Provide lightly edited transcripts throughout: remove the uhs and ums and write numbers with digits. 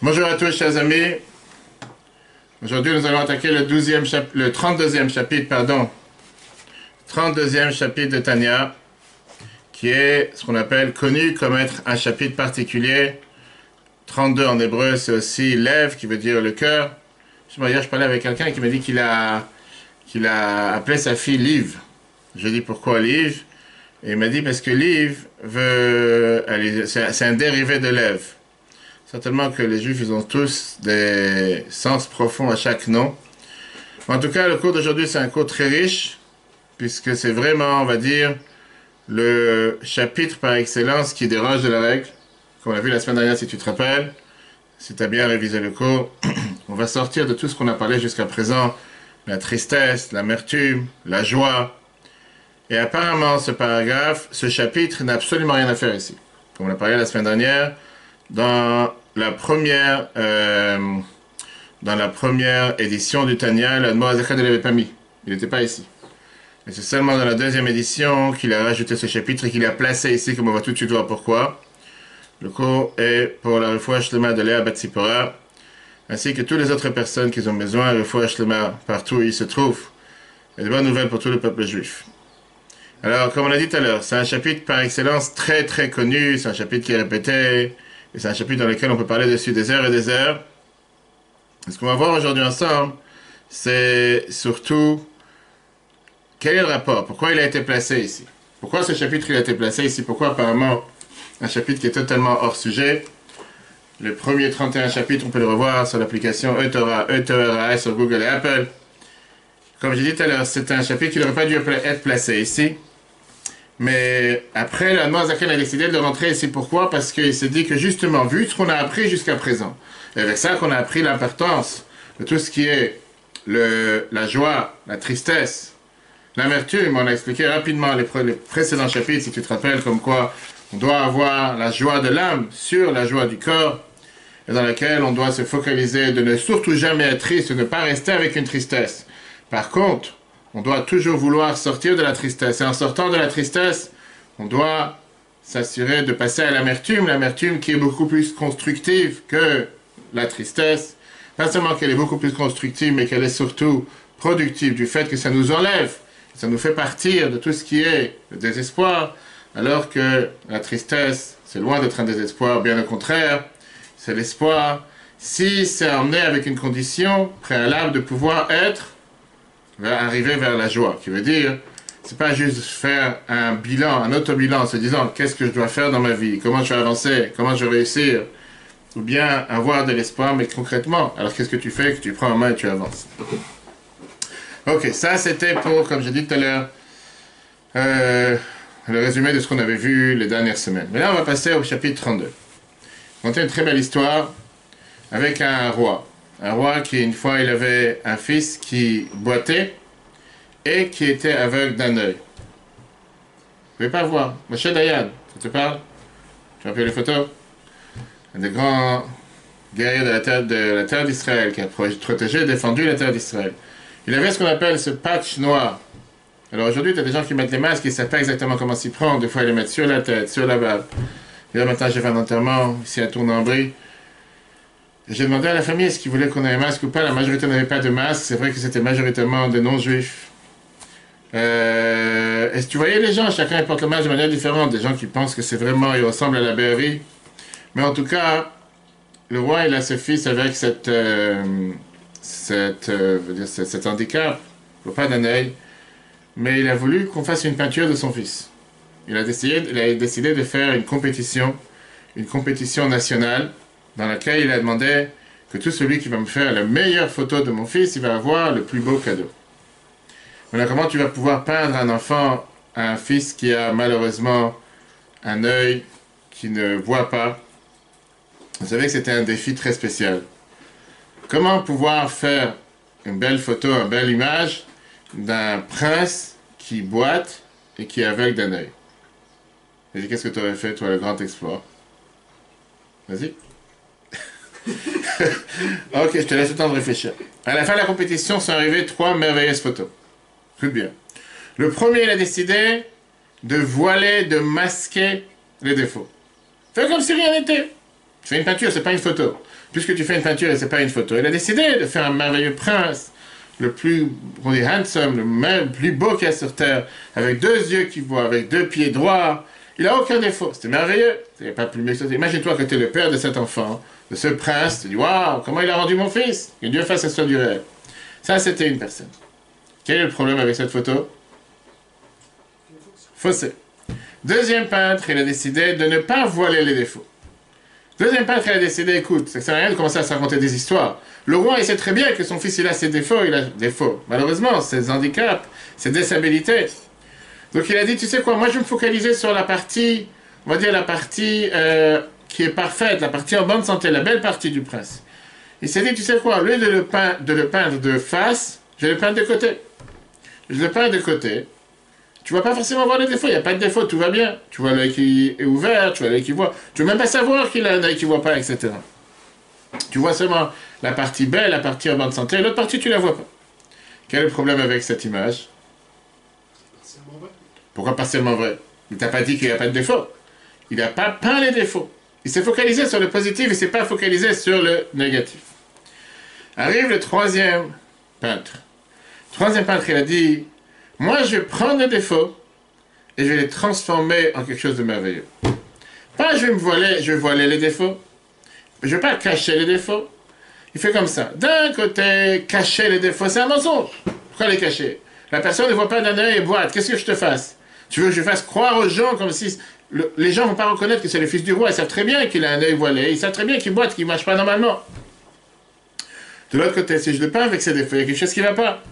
Bonjour à tous, chers amis. Aujourd'hui, nous allons attaquer le 32e chapitre, 32e chapitre de Tanya, qui est ce qu'on appelle connu comme être un chapitre particulier. 32 en hébreu, c'est aussi lève, qui veut dire le cœur. Hier, je parlais avec quelqu'un qui m'a dit qu'il a appelé sa fille Liv. Je lui ai dit pourquoi Liv, et il m'a dit parce que Liv c'est un dérivé de lève. Certainement que les Juifs, ils ont tous des sens profonds à chaque nom. En tout cas, le cours d'aujourd'hui, c'est un cours très riche, puisque c'est vraiment, on va dire, le chapitre par excellence qui déroge de la règle. Comme on l'a vu la semaine dernière, si tu te rappelles, si tu as bien révisé le cours, on va sortir de tout ce qu'on a parlé jusqu'à présent, la tristesse, l'amertume, la joie. Et apparemment, ce chapitre n'a absolument rien à faire ici. Comme on a parlé la semaine dernière, dans la première édition du Tanya, l'Admor Azachad ne l'avait pas mis. Il n'était pas ici. Et c'est seulement dans la deuxième édition qu'il a rajouté ce chapitre et qu'il a placé ici, comme on va tout de suite voir pourquoi. Le cours est pour la Refoua Shlema de Léa Batsipora, ainsi que toutes les autres personnes qui ont besoin de Refoua Shlema partout où ils se trouvent. Et de bonnes nouvelles pour tout le peuple juif. Alors, comme on l'a dit tout à l'heure, c'est un chapitre par excellence très très connu, c'est un chapitre qui est répété, et c'est un chapitre dans lequel on peut parler dessus des heures et des heures. Et ce qu'on va voir aujourd'hui ensemble, c'est surtout quel est le rapport, pourquoi il a été placé ici. Pourquoi ce chapitre il a été placé ici, pourquoi apparemment un chapitre qui est totalement hors sujet. Le premier 31 chapitres, on peut le revoir sur l'application eTorah, eTorah sur Google et Apple. Comme j'ai dit tout à l'heure, c'est un chapitre qui n'aurait pas dû être placé ici. Mais après, la Noah Zaken a décidé de rentrer ici. Pourquoi? Parce qu'il s'est dit que justement, vu ce qu'on a appris jusqu'à présent, et avec ça qu'on a appris l'importance de tout ce qui est la joie, la tristesse, l'amertume, on a expliqué rapidement les précédents chapitres, si tu te rappelles, comme quoi on doit avoir la joie de l'âme sur la joie du corps, et dans laquelle on doit se focaliser de ne surtout jamais être triste, de ne pas rester avec une tristesse. Par contre, on doit toujours vouloir sortir de la tristesse. Et en sortant de la tristesse, on doit s'assurer de passer à l'amertume. L'amertume qui est beaucoup plus constructive que la tristesse. Pas seulement qu'elle est beaucoup plus constructive, mais qu'elle est surtout productive du fait que ça nous enlève. Ça nous fait partir de tout ce qui est le désespoir. Alors que la tristesse, c'est loin d'être un désespoir. Bien au contraire, c'est l'espoir. Si c'est emmené avec une condition préalable de pouvoir arriver vers la joie, qui veut dire, c'est pas juste faire un bilan, un autobilan en se disant qu'est-ce que je dois faire dans ma vie, comment je vais avancer, comment je vais réussir, ou bien avoir de l'espoir, mais concrètement, alors qu'est-ce que tu fais, que tu prends en main et tu avances. Ok, ça c'était pour, comme j'ai dit tout à l'heure, le résumé de ce qu'on avait vu les dernières semaines. Mais là, on va passer au chapitre 32. On a une très belle histoire avec un roi. Un roi qui, une fois, il avait un fils qui boitait et qui était aveugle d'un œil. Vous ne pouvez pas voir. Moshe Dayan, ça te parle? Tu as vu les photos? Un des grands guerriers de la terre d'Israël qui a protégé et défendu la terre d'Israël. Il avait ce qu'on appelle ce patch noir. Alors aujourd'hui, tu as des gens qui mettent les masques et ils ne savent pas exactement comment s'y prendre. Des fois, ils les mettent sur la tête, sur la barbe. Et là, maintenant, j'ai fait un enterrement ici à Tournambry. J'ai demandé à la famille est-ce qu'ils voulaient qu'on ait un masque ou pas. La majorité n'avait pas de masque. C'est vrai que c'était majoritairement des non-juifs. Est-ce que tu voyais les gens? Chacun porte le masque de manière différente. Des gens qui pensent que c'est vraiment, ils ressemblent à la Berry. Mais en tout cas, le roi, il a ce fils avec cet handicap, pas d'un œil. Mais il a voulu qu'on fasse une peinture de son fils. Il a décidé de faire une compétition nationale, dans laquelle il a demandé que tout celui qui va me faire la meilleure photo de mon fils, il va avoir le plus beau cadeau. Voilà comment tu vas pouvoir peindre un fils qui a malheureusement un œil qui ne voit pas. Vous savez que c'était un défi très spécial. Comment pouvoir faire une belle photo, une belle image d'un prince qui boite et qui est aveugle d'un œil? Vas-y, qu'est-ce que tu aurais fait, toi, le grand exploit? Vas-y. Ok, je te laisse le temps de réfléchir. À la fin de la compétition sont arrivées 3 merveilleuses photos. Écoute bien. Le premier, il a décidé de voiler, de masquer les défauts. Fais comme si rien n'était. Tu fais une peinture, c'est pas une photo. Puisque tu fais une peinture et c'est pas une photo. Il a décidé de faire un merveilleux prince, le plus, on dit handsome, le plus beau qu'il y a sur terre, avec 2 yeux qui voient, avec 2 pieds droits. Il n'a aucun défaut. C'était merveilleux. Il n'y a pas plus méchant. Imagine-toi que tu es le père de cet enfant, de ce prince. Tu dis, waouh, comment il a rendu mon fils? Que Dieu fasse soit du rêve. Ça, c'était une personne. Quel est le problème avec cette photo? Faussé. Deuxième peintre, il a décidé de ne pas voiler les défauts. Deuxième peintre, il a décidé, écoute, ça ne sert à rien de commencer à se raconter des histoires. Le roi, il sait très bien que son fils, il a ses défauts, il a des défauts. Malheureusement, ses handicaps, ses disabilités. Donc il a dit, tu sais quoi, moi je vais me focaliser sur la partie, on va dire la partie qui est parfaite, la partie en bonne santé, la belle partie du prince. Il s'est dit, tu sais quoi, au lieu de le peindre de face, je vais le peindre de côté. Je le peins de côté. Tu vas pas forcément voir les défauts, il n'y a pas de défaut, tout va bien. Tu vois l'œil qui est ouvert, tu vois l'œil qui voit. Tu ne veux même pas savoir qu'il a un œil qui ne voit pas, etc. Tu vois seulement la partie belle, la partie en bonne santé, l'autre partie tu ne la vois pas. Quel est le problème avec cette image? Partiellement vrai. Pourquoi partiellement vrai? Il t'a pas dit qu'il n'y a pas de défaut. Il n'a pas peint les défauts. Il s'est focalisé sur le positif, il ne s'est pas focalisé sur le négatif. Arrive le troisième peintre. Le troisième peintre, il a dit, moi je vais prendre les défauts et je vais les transformer en quelque chose de merveilleux. Pas je vais voiler les défauts. Je ne vais pas cacher les défauts. Il fait comme ça. D'un côté, cacher les défauts, c'est un mensonge. Pourquoi les cacher? La personne ne voit pas d'un œil et boite. Qu'est-ce que je te fasse? Tu veux que je fasse croire aux gens comme si... les gens ne vont pas reconnaître que c'est le fils du roi. Ils savent très bien qu'il a un œil voilé. Ils savent très bien qu'il boite, qu'il ne marche pas normalement. De l'autre côté, si je le peins avec ses défauts, il y a quelque chose qui ne va pas.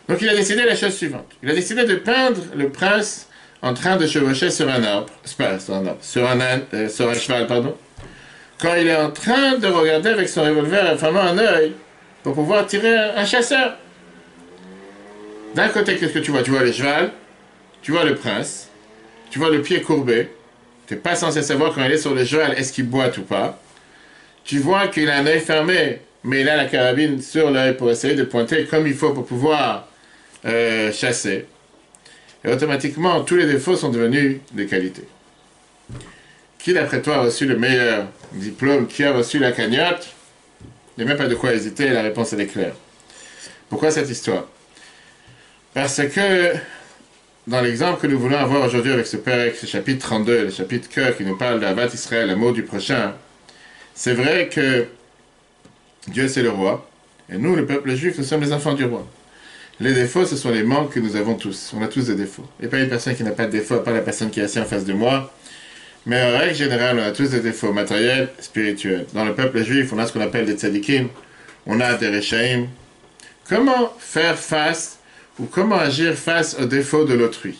Donc il a décidé la chose suivante. Il a décidé de peindre le prince en train de chevaucher sur un arbre. Pas sur un arbre. Sur un cheval, pardon. Quand il est en train de regarder avec son revolver vraiment un œil pour pouvoir tirer un chasseur. D'un côté, qu'est-ce que tu vois? Tu vois le cheval, tu vois le prince, tu vois le pied courbé. Tu n'es pas censé savoir quand il est sur le cheval, est-ce qu'il boite ou pas. Tu vois qu'il a un œil fermé, mais il a la carabine sur l'œil pour essayer de pointer comme il faut pour pouvoir chasser. Et automatiquement, tous les défauts sont devenus des qualités. Qui, d'après toi, a reçu le meilleur diplôme? Qui a reçu la cagnotte? Il n'y a même pas de quoi hésiter, la réponse elle est claire. Pourquoi cette histoire? Parce que, dans l'exemple que nous voulons avoir aujourd'hui avec ce Père, ce chapitre 32, le chapitre cœur qui nous parle d'Avat Israël, l'amour du prochain, c'est vrai que Dieu c'est le roi, et nous, le peuple juif, nous sommes les enfants du roi. Les défauts, ce sont les manques que nous avons tous. On a tous des défauts. Il n'y a pas une personne qui n'a pas de défauts, pas la personne qui est assise en face de moi. Mais en règle générale, on a tous des défauts matériels, spirituels. Dans le peuple juif, on a ce qu'on appelle des tzadikim, on a des rechaim. Comment faire face ou comment agir face aux défauts de l'autrui?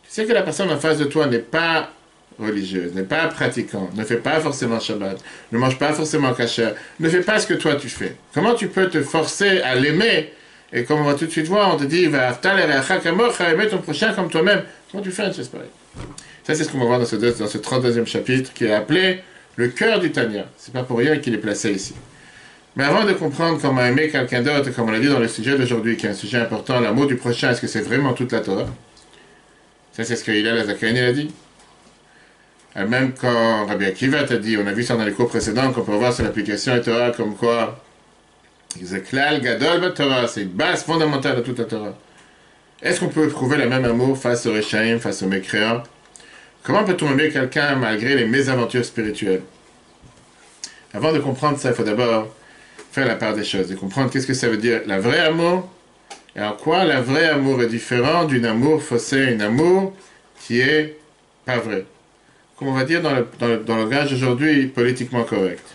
Tu sais que la personne en face de toi n'est pas religieuse, n'est pas pratiquante, ne fait pas forcément Shabbat, ne mange pas forcément kasher, ne fait pas ce que toi tu fais. Comment tu peux te forcer à l'aimer? Et comme on va tout de suite voir, on te dit, va aimer ton prochain comme toi-même. Comment tu fais une chose pareille? Ça, c'est ce qu'on va voir dans ce 32e chapitre qui est appelé le cœur du Tanya. C'est pas pour rien qu'il est placé ici. Mais avant de comprendre comment aimer quelqu'un d'autre, comme on l'a dit dans le sujet d'aujourd'hui, qui est un sujet important, l'amour du prochain, est-ce que c'est vraiment toute la Torah? Ça, c'est ce que Hillel HaZaken a dit. Et même quand Rabbi Akiva t'a dit, on a vu ça dans les cours précédents, qu'on peut voir sur l'application Torah, comme quoi, c'est klal gadol ba Torah, c'est une base fondamentale de toute la Torah. Est-ce qu'on peut trouver le même amour face aux Réchaïm, face aux mécréants? Comment peut-on aimer quelqu'un malgré les mésaventures spirituelles? Avant de comprendre ça, il faut d'abord faire la part des choses, de comprendre qu'est-ce que ça veut dire la vraie amour, et en quoi la vraie amour est différent d'un amour faussé, un amour qui est pas vrai. Comme on va dire dans le langage aujourd'hui politiquement correct.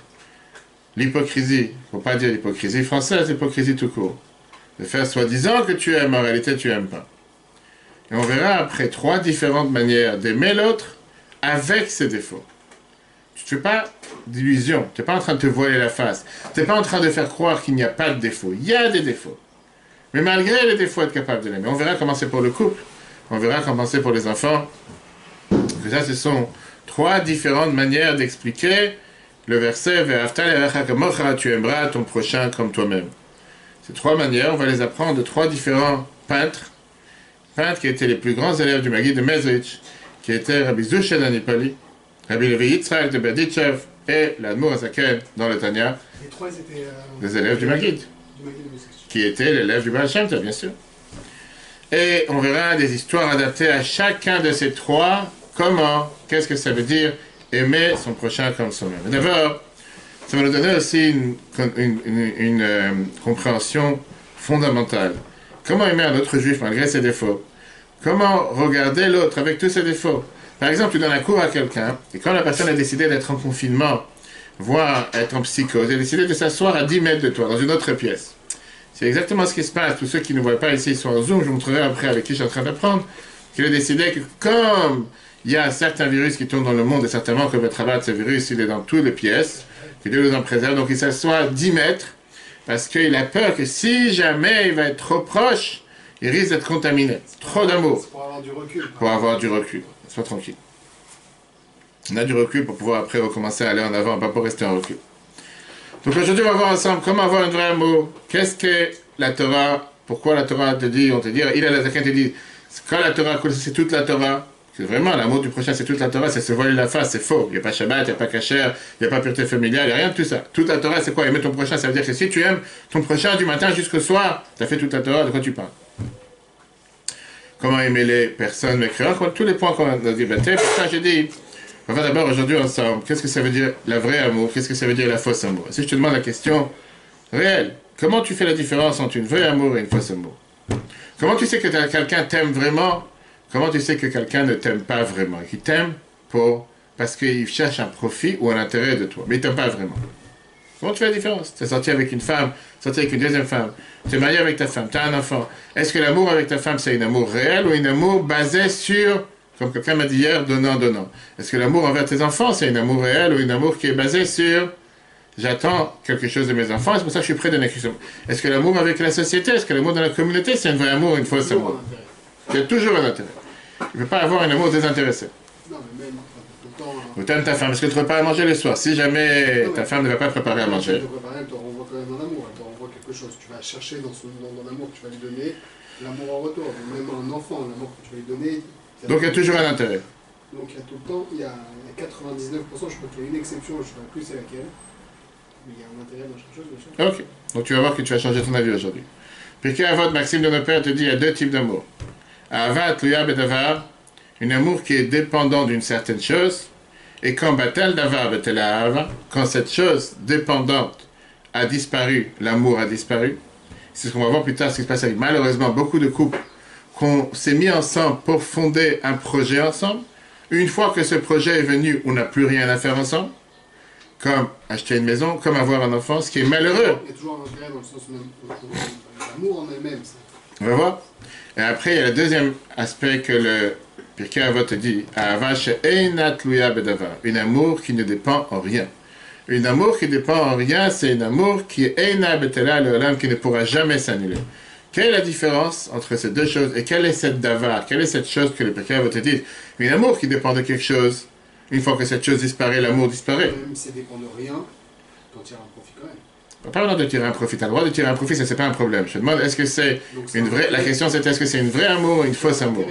L'hypocrisie, il ne faut pas dire l'hypocrisie française, l'hypocrisie tout court. De faire soi-disant que tu aimes, en réalité tu n'aimes pas. Et on verra après 3 différentes manières d'aimer l'autre avec ses défauts. Tu ne fais pas d'illusion, tu n'es pas en train de te voiler la face, tu n'es pas en train de faire croire qu'il n'y a pas de défauts. Il y a des défauts. Mais malgré les défauts, être capable de l'aimer. On verra comment c'est pour le couple, on verra comment c'est pour les enfants. Que ça, ce sont 3 différentes manières d'expliquer le verset « Tu aimeras ton prochain comme toi-même ». Ces 3 manières, on va les apprendre de 3 différents peintres qui étaient les plus grands élèves du Maguide de Mezrich, qui était Rabbi Zusha d'Anipali, Rabbi Levi Yitzhak de Berditchev et l'Admour Azaken dans le Tanya, Les trois, ils étaient... des élèves du Maggid, du Maggid de Moscou. qui étaient l'élève du Baal Shem Tov, bien sûr. Et on verra des histoires adaptées à chacun de ces trois. Comment, qu'est-ce que ça veut dire aimer son prochain comme soi-même. D'abord, ça va nous donner aussi une compréhension fondamentale. Comment aimer un autre juif malgré ses défauts? Comment regarder l'autre avec tous ses défauts? Par exemple, tu donnes un cours à quelqu'un, et quand la personne a décidé d'être en confinement, voire être en psychose, elle a décidé de s'asseoir à 10 mètres de toi, dans une autre pièce. C'est exactement ce qui se passe. Tous ceux qui ne voient pas ici, ils sont en Zoom, je vous montrerai après avec qui je suis en train d'apprendre, qu'il a décidé que comme il y a certains virus qui tournent dans le monde, et certainement que le travail de ce virus, il est dans toutes les pièces, que Dieu nous en préserve, donc il s'assoit à 10 mètres, parce qu'il a peur que si jamais il va être trop proche, il risque d'être contaminé. Trop d'amour. Pour avoir du recul. Pour avoir du recul. Sois tranquille. On a du recul pour pouvoir après recommencer à aller en avant, pas pour rester en recul. Donc aujourd'hui, on va voir ensemble comment avoir un vrai amour. Qu'est-ce que la Torah? Pourquoi la Torah te dit, on te dit, il a la zaken te dit, quand la Torah, c'est toute la Torah. C'est vraiment l'amour du prochain, c'est toute la Torah, c'est se voiler la face, c'est faux. Il n'y a pas Shabbat, il n'y a pas Kasher, il n'y a pas pureté familiale, il n'y a rien de tout ça. Toute la Torah, c'est quoi? Aimer ton prochain, ça veut dire que si tu aimes ton prochain du matin jusqu'au soir, tu as fait toute la Torah, de quoi tu parles? Comment aimer les personnes mécréantes? Tous les points qu'on a débattés. Pour ça, j'ai dit, on va d'abord aujourd'hui ensemble, qu'est-ce que ça veut dire la vraie amour? Qu'est-ce que ça veut dire la fausse amour? Si je te demande la question réelle, comment tu fais la différence entre une vraie amour et une fausse amour? Comment tu sais que quelqu'un t'aime vraiment? Comment tu sais que quelqu'un ne t'aime pas vraiment? Qu'il t'aime parce qu'il cherche un profit ou un intérêt de toi, mais il ne t'aime pas vraiment. Comment tu fais la différence? Tu es sorti avec une femme, sorti avec une deuxième femme, tu es marié avec ta femme, tu as un enfant. Est-ce que l'amour avec ta femme, c'est un amour réel ou un amour basé sur, comme quelqu'un m'a dit hier, donnant? Est-ce que l'amour envers tes enfants, c'est un amour réel ou un amour qui est basé sur j'attends quelque chose de mes enfants, c'est pour ça que je suis prêt de donner quelque chose? Est-ce que l'amour avec la société, est-ce que l'amour dans la communauté, c'est un vrai amour ou une fausse amour? Il y a toujours un intérêt. Il ne peut pas avoir un amour désintéressé. Non, mais même tout le temps... Ou t'aimes ta femme, est-ce que tu prépares à manger le soir? Si jamais Non, ta femme ne va pas préparer à manger. Elle te prépare, elle te renvoie quand même un amour, elle te renvoie quelque chose. Tu vas chercher dans l'amour que tu vas lui donner, l'amour en retour. Donc même un enfant, l'amour que tu vas lui donner... Donc il y a toujours un intérêt. Donc il y a tout le temps, il y a 99%, je crois qu'il y a une exception, je ne sais plus c'est laquelle. Mais il y a un intérêt dans chaque chose, bien sûr. Ok. Donc tu vas voir que tu vas changer ton avis aujourd'hui. Pirkei Avot, Maxime de nos pères te dit, il y a deux types d'amour. Ahavat tluya bedavar, un amour qui est dépendant d'une certaine chose, et quand batel davar betel ahava, quand cette chose dépendante a disparu, l'amour a disparu. C'est ce qu'on va voir plus tard, ce qui se passe avec malheureusement beaucoup de couples qu'on s'est mis ensemble pour fonder un projet ensemble. Une fois que ce projet est venu, on n'a plus rien à faire ensemble, comme acheter une maison, comme avoir un enfant, ce qui est malheureux. Il y a toujours un intérêt dans le sens où l'amour en elle-même, ça. On va voir. Et après, il y a le deuxième aspect que le Pirkei Avot te dit, Ahava she'eina tluya bedavar, un amour qui ne dépend en rien. Un amour qui ne dépend en rien, c'est un amour qui est eina betela le'olam, qui ne pourra jamais s'annuler. Quelle est la différence entre ces deux choses? Et quelle est cette davar? Quelle est cette chose que le Pirkei Avot te dit? Un amour qui dépend de quelque chose, une fois que cette chose disparaît, l'amour disparaît. Même si ça dépend de rien, t'en tires un profit quand même. Pas besoin de tirer un profit. Tu as le droit de tirer un profit, ça c'est pas un problème. Je te demande, est-ce que c'est une vraie... La question c'est, est-ce que c'est une vraie amour ou une fausse amour?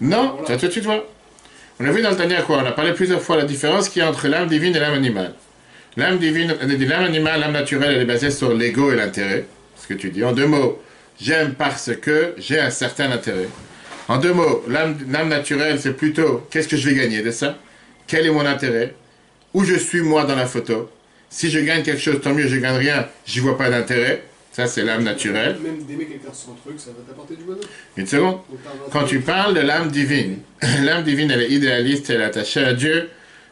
Non, tu vas tout de suite voir. On a vu dans le Tanya quoi? On a parlé plusieurs fois de la différence qu'il y a entre l'âme divine et l'âme animale. L'âme divine, l'âme animale, l'âme naturelle, elle est basée sur l'ego et l'intérêt. Ce que tu dis. En deux mots, j'aime parce que j'ai un certain intérêt. En deux mots, l'âme naturelle, c'est plutôt qu'est-ce que je vais gagner de ça? Quel est mon intérêt? Où je suis moi dans la photo? Si je gagne quelque chose, tant mieux, je gagne rien, j'y vois pas d'intérêt. Ça, c'est l'âme naturelle. Même d'aimer quelqu'un sans truc, ça va t'apporter du bonheur. Une seconde. Quand tu parles de l'âme divine, l'âme divine, elle est idéaliste, elle est attachée à Dieu.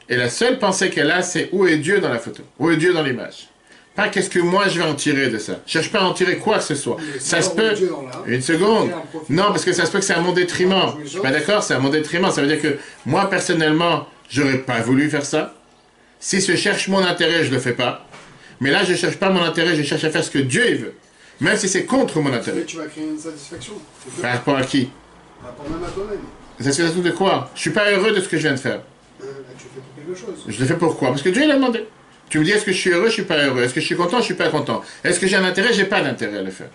Et la seule pensée qu'elle a, c'est où est Dieu dans la photo? Où est Dieu dans l'image? Pas qu'est-ce que moi je vais en tirer de ça. Je cherche pas à en tirer quoi que ce soit. Ça se peut... Une seconde. Non, parce que ça se peut que c'est à mon détriment. Je suis pas d'accord, c'est à mon détriment. Ça veut dire que moi, personnellement, j'aurais pas voulu faire ça. Si je cherche mon intérêt, je le fais pas. Mais là, je ne cherche pas mon intérêt, je cherche à faire ce que Dieu il veut. Même si c'est contre mon intérêt. Mais tu vas créer une satisfaction. Par rapport à qui? Par rapport même à toi-même. Satisfaction de quoi? Je suis pas heureux de ce que je viens de faire. Tu fais pour quelque chose. Je le fais pourquoi? Parce que Dieu l'a demandé. Tu me dis, est-ce que je suis heureux, je suis pas heureux? Est-ce que je suis content, je suis pas content? Est-ce que j'ai un intérêt, j'ai pas d'intérêt à le faire?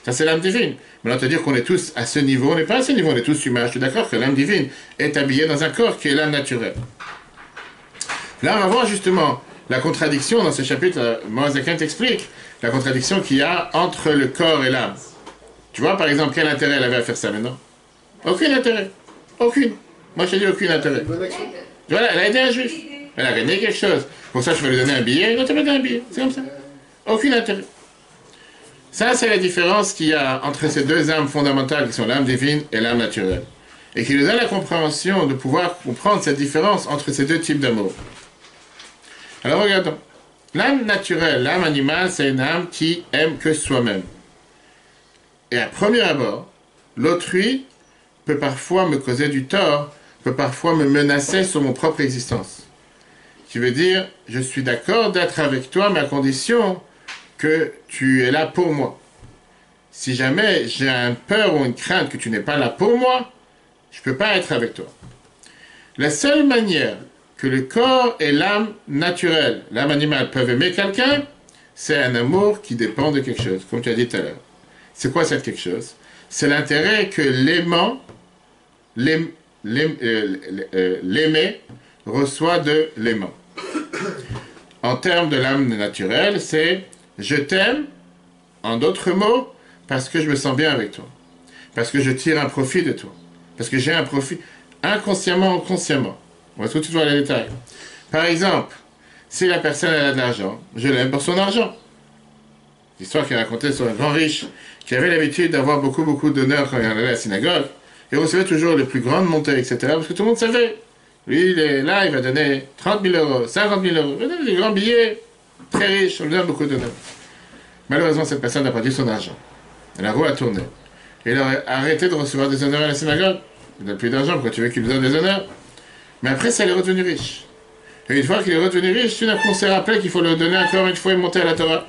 Ça, c'est l'âme divine. Maintenant, te dire qu'on est tous à ce niveau, on n'est pas à ce niveau, on est tous humains. Je suis d'accord que l'âme divine est habillée dans un corps qui est l'âme naturelle. Là, on va voir justement la contradiction dans ce chapitre. Moïse t'explique la contradiction qu'il y a entre le corps et l'âme. Tu vois, par exemple, quel intérêt elle avait à faire ça maintenant? Aucun intérêt. Aucune. Moi, je te dis aucun intérêt. Voilà, elle a aidé un juif. Elle a gagné quelque chose. Pour ça, je vais lui donner un billet. Non, tu vas donner un billet. C'est comme ça. Aucun intérêt. Ça, c'est la différence qu'il y a entre ces deux âmes fondamentales qui sont l'âme divine et l'âme naturelle. Et qui nous donne la compréhension de pouvoir comprendre cette différence entre ces deux types d'amour. Alors, regardons. L'âme naturelle, l'âme animale, c'est une âme qui aime que soi-même. Et à premier abord, l'autrui peut parfois me causer du tort, peut parfois me menacer sur mon propre existence. Qui veut dire, je suis d'accord d'être avec toi, mais à condition que tu es là pour moi. Si jamais j'ai une peur ou une crainte que tu n'es pas là pour moi, je ne peux pas être avec toi. La seule manière que le corps et l'âme naturelle, l'âme animale, peuvent aimer quelqu'un, c'est un amour qui dépend de quelque chose, comme tu as dit tout à l'heure. C'est quoi cette quelque chose? C'est l'intérêt que l'aimant, l'aimé, reçoit de l'aimant. En termes de l'âme naturelle, c'est « je t'aime », en d'autres mots, parce que je me sens bien avec toi. Parce que je tire un profit de toi. Parce que j'ai un profit, inconsciemment ou consciemment. On va tout de suite voir les détails. Par exemple, si la personne elle a de l'argent, je l'aime pour son argent. L'histoire qu'il racontait sur un grand riche qui avait l'habitude d'avoir beaucoup d'honneur quand il allait à la synagogue. Il recevait toujours les plus grandes montées, etc. Parce que tout le monde savait. Lui, il est là, il va donner 30 000 euros, 50 000 euros. Il va donner des grands billets, très riches, on lui donne beaucoup d'honneur. Malheureusement, cette personne n'a pas dû son argent. Et la roue a tourné. Et il a arrêté de recevoir des honneurs à la synagogue. Il n'a plus d'argent, pourquoi tu veux qu'il lui donne des honneurs? Mais après, ça, il est redevenu riche. Et une fois qu'il est redevenu riche, tout d'un coup, on s'est rappelé qu'il faut le donner encore une fois et monter à la Torah.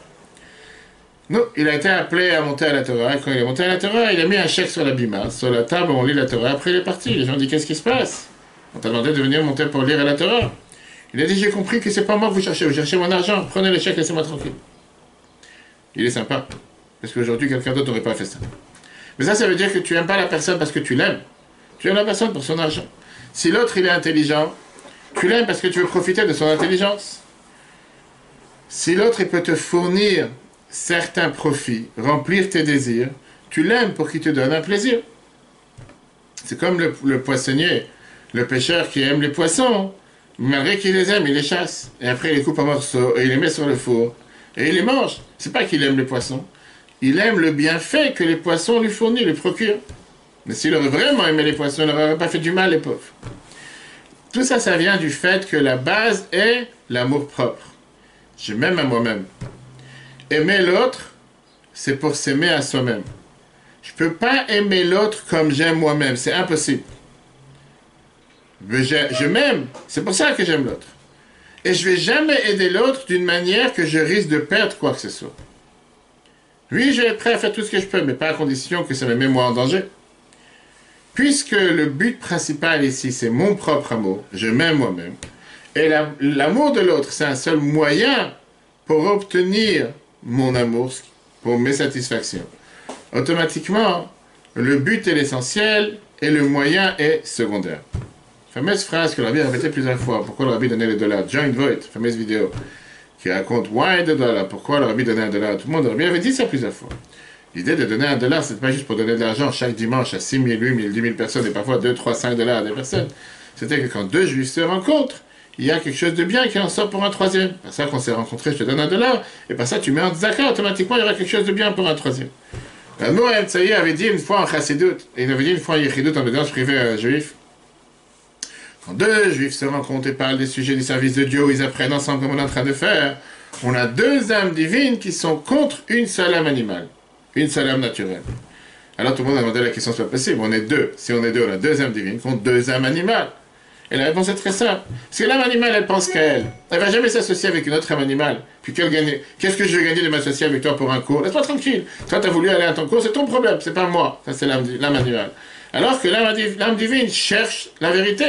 Non, il a été appelé à monter à la Torah. Et quand il est monté à la Torah, il a mis un chèque sur la bima, sur la table où on lit la Torah. Après, il est parti. Les gens disent, qu'est-ce qui se passe? On t'a demandé de venir monter pour lire à la Torah. Il a dit, j'ai compris que c'est pas moi que vous cherchez mon argent. Prenez le chèque, laissez-moi tranquille. Il est sympa. Parce qu'aujourd'hui, quelqu'un d'autre n'aurait pas fait ça. Mais ça veut dire que tu n'aimes pas la personne parce que tu l'aimes. Tu aimes la personne pour son argent. Si l'autre, il est intelligent, tu l'aimes parce que tu veux profiter de son intelligence. Si l'autre, il peut te fournir certains profits, remplir tes désirs, tu l'aimes pour qu'il te donne un plaisir. C'est comme le poissonnier, le pêcheur qui aime les poissons, malgré qu'il les aime, il les chasse. Et après, il les coupe en morceaux et il les met sur le four. Et il les mange. C'est pas qu'il aime les poissons. Il aime le bienfait que les poissons lui fournissent, lui procurent. Mais s'il aurait vraiment aimé les poissons, il n'aurait pas fait du mal, les pauvres. Tout ça, ça vient du fait que la base est l'amour propre. Je m'aime à moi-même. Aimer l'autre, c'est pour s'aimer à soi-même. Je ne peux pas aimer l'autre comme j'aime moi-même, c'est impossible. Je m'aime, c'est pour ça que j'aime l'autre. Et je ne vais jamais aider l'autre d'une manière que je risque de perdre quoi que ce soit. Oui, je vais être prêt à faire tout ce que je peux, mais pas à condition que ça me mette moi en danger. Puisque le but principal ici, c'est mon propre amour, je m'aime moi-même, et l'amour de l'autre, c'est un seul moyen pour obtenir mon amour, pour mes satisfactions. Automatiquement, le but est l'essentiel et le moyen est secondaire. Fameuse phrase que le rabbi a répétée plusieurs fois. Pourquoi le rabbi donnait les dollars? Joint Voight, fameuse vidéo, qui raconte why the dollar, pourquoi le rabbi donnait $1 à tout le monde. Le rabbi avait dit ça plusieurs fois. L'idée de donner $1, c'est pas juste pour donner de l'argent chaque dimanche à 6 000, 8 000, 10 000 personnes et parfois 2, 3, 5 $ à des personnes. C'était que quand deux juifs se rencontrent, il y a quelque chose de bien qui en sort pour un troisième. Par ça qu'on s'est rencontrés, je te donne $1, et par ça tu mets en tzaka, automatiquement il y aura quelque chose de bien pour un troisième. Noam Tsaïe avait dit une fois en chassidut, et il avait dit une fois en yechidut, en audience privée à un juif, quand deux juifs se rencontrent et parlent des sujets du service de Dieu, où ils apprennent ensemble comme on est en train de faire, on a deux âmes divines qui sont contre une seule âme animale, une seule âme naturelle. Alors tout le monde a demandé la question, c'est pas possible, on est deux. Si on est deux, on a deux âmes divines contre deux âmes animales. Et la réponse est très simple. Parce que l'âme animale, elle pense qu'à elle. Elle ne va jamais s'associer avec une autre âme animale. Puis qu'est-ce que je vais gagner de m'associer avec toi pour un cours? Laisse-moi tranquille. Toi, tu as voulu aller à ton cours, c'est ton problème, c'est pas moi. Ça, c'est l'âme animale. Alors que l'âme divine cherche la vérité.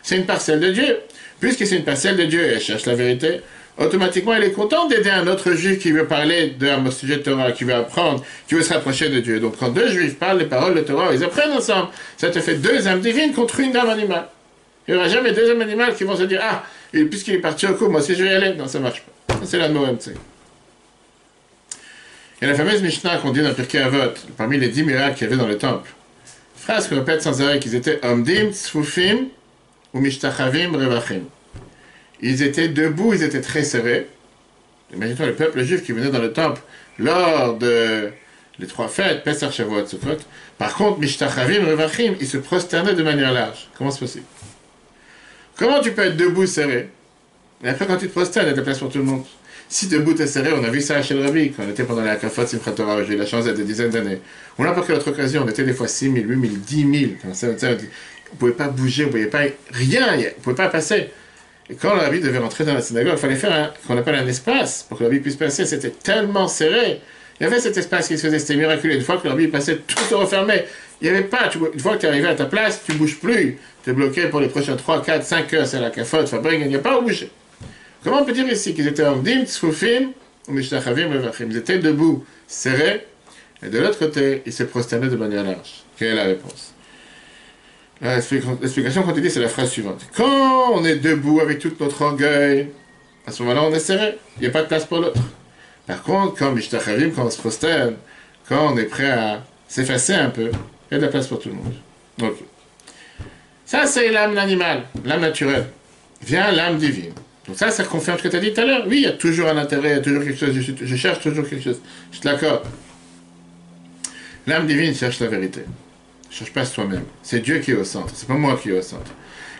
C'est une parcelle de Dieu. Puisque c'est une parcelle de Dieu et elle cherche la vérité, automatiquement, elle est contente d'aider un autre juif qui veut parler d'un sujet de Torah, qui veut apprendre, qui veut se rapprocher de Dieu. Donc, quand deux juifs parlent les paroles de Torah, ils apprennent ensemble. Ça te fait deux âmes divines contre une âme animale. Il n'y aura jamais deux âmes animales qui vont se dire « Ah, Et puisqu'il est parti au cours, moi aussi je vais y aller. Non, ça marche pas. C'est la Noël, tu sais. Et la fameuse Mishnah qu'on dit dans Pirkei Avot, parmi les 10 miracles qu'il y avait dans le temple, phrase qu'on répète sans arrêt, qu'ils étaient Omdim, Tzfufim, ou Mishtachavim, Revachim. Ils étaient debout, ils étaient très serrés. Imagine-toi le peuple juif qui venait dans le temple lors de les 3 fêtes, Pesach, Shavuot, Sukkot. Par contre, Mishtachavim, Revachim, ils se prosternaient de manière large. Comment c'est possible? Comment tu peux être debout serré? Et après, quand tu te prosternes, il y a de la place pour tout le monde. Si debout t'es serré, on a vu ça chez le Rabbi, quand on était pendant la Kafot Simchat Torah, j'ai eu la chance d'être des dizaines d'années. On n'a pas que l'autre occasion, on était des fois 6 000, 8 000, 10 000. On ne pouvait pas bouger, on ne pouvait pas rien, on ne pouvait pas passer. Et quand le Rabbi devait rentrer dans la synagogue, il fallait faire qu'on appelle un espace pour que le Rabbi puisse passer. C'était tellement serré. Il y avait cet espace qui se faisait, c'était miraculeux. Une fois que le Rabbi passait, tout se refermait. Il n'y avait pas, une fois que tu es arrivé à ta place, tu ne bouges plus. Tu es bloqué pour les prochaines 3, 4, 5 heures, c'est la Kafot, fabrique, il n'y a pas où bouger. Comment on peut dire ici qu'ils étaient Omdim, Tzfufim, ou Mishtachavim, Revachim? Ils étaient debout, serrés, et de l'autre côté, ils se prosternaient de manière large. Quelle est la réponse? L'explication qu'on te dit, c'est la phrase suivante. Quand on est debout avec tout notre orgueil, à ce moment-là, on est serré. Il n'y a pas de place pour l'autre. Par contre, quand Mishtachavim, quand on se prosterne, quand on est prêt à s'effacer un peu, il y a de la place pour tout le monde. Ok. Ça, c'est l'âme animale, l'âme naturelle. Vient l'âme divine. Donc ça confirme ce que tu as dit tout à l'heure. Oui, il y a toujours un intérêt, il y a toujours quelque chose, je cherche toujours quelque chose. Je suis d'accord. L'âme divine cherche la vérité. Je ne cherche pas soi-même. C'est Dieu qui est au centre, c'est pas moi qui est au centre.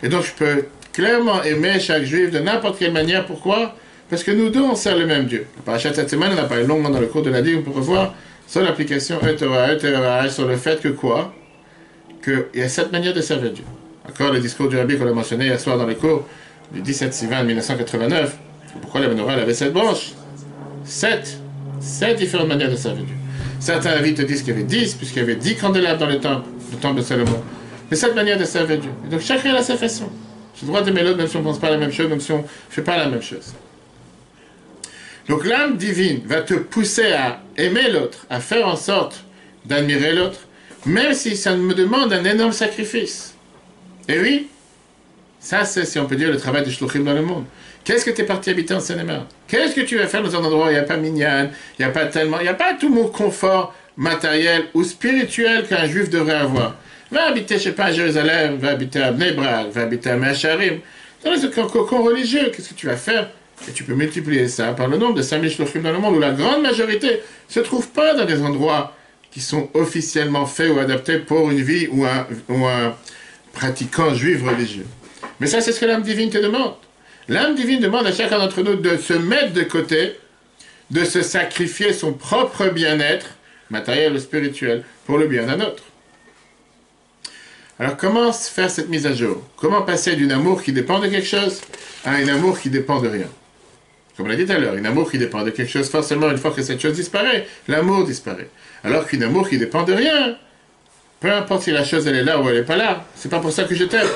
Et donc je peux clairement aimer chaque juif de n'importe quelle manière. Pourquoi? Parce que nous deux, on sert le même Dieu. Par cette semaine, on a parlé longuement dans le cours de la Bible, on peut revoir sur l'application Torah, sur le fait que quoi? Qu'il y a 7 manières de servir Dieu. D'accord? Le discours du Rabbi qu'on a mentionné hier soir dans les cours, du 17 Sivan 1989, pourquoi la menorah avait 7 branches? 7 différentes manières de servir Dieu. Certains avis te disent qu'il y avait 10, puisqu'il y avait 10 candélabres dans le temple de Salomon. Mais 7 manières de servir Dieu. Et donc chacun a sa façon. J'ai le droit d'aimer l'autre, même si on ne pense pas la même chose, même si on ne fait pas la même chose. Donc l'âme divine va te pousser à aimer l'autre, à faire en sorte d'admirer l'autre, même si ça me demande un énorme sacrifice. Et oui, ça, c'est, si on peut dire, le travail de Shluchim dans le monde. Qu'est-ce que tu es parti habiter en Seine-et-Marne? Qu'est-ce que tu vas faire dans un endroit où il n'y a pas minyan, il n'y a pas tellement, il n'y a pas tout mon confort matériel ou spirituel qu'un juif devrait avoir? Va habiter, je sais pas, à Jérusalem, va habiter à Bnei Brak, va habiter à Me'acharim. Dans un cocon religieux, qu'est-ce que tu vas faire? Et tu peux multiplier ça par le nombre de 5000 Shluchim dans le monde où la grande majorité ne se trouve pas dans des endroits qui sont officiellement faits ou adaptés pour une vie ou un pratiquant juif religieux. Mais ça, c'est ce que l'âme divine te demande. L'âme divine demande à chacun d'entre nous de se mettre de côté, de se sacrifier son propre bien-être, matériel ou spirituel, pour le bien d'un autre. Alors, comment faire cette mise à jour? Comment passer d'un amour qui dépend de quelque chose à un amour qui dépend de rien? Comme on l'a dit tout à l'heure, un amour qui dépend de quelque chose, forcément, une fois que cette chose disparaît, l'amour disparaît. Alors qu'un amour qui dépend de rien, peu importe si la chose elle est là ou elle n'est pas là, c'est pas pour ça que je t'aime.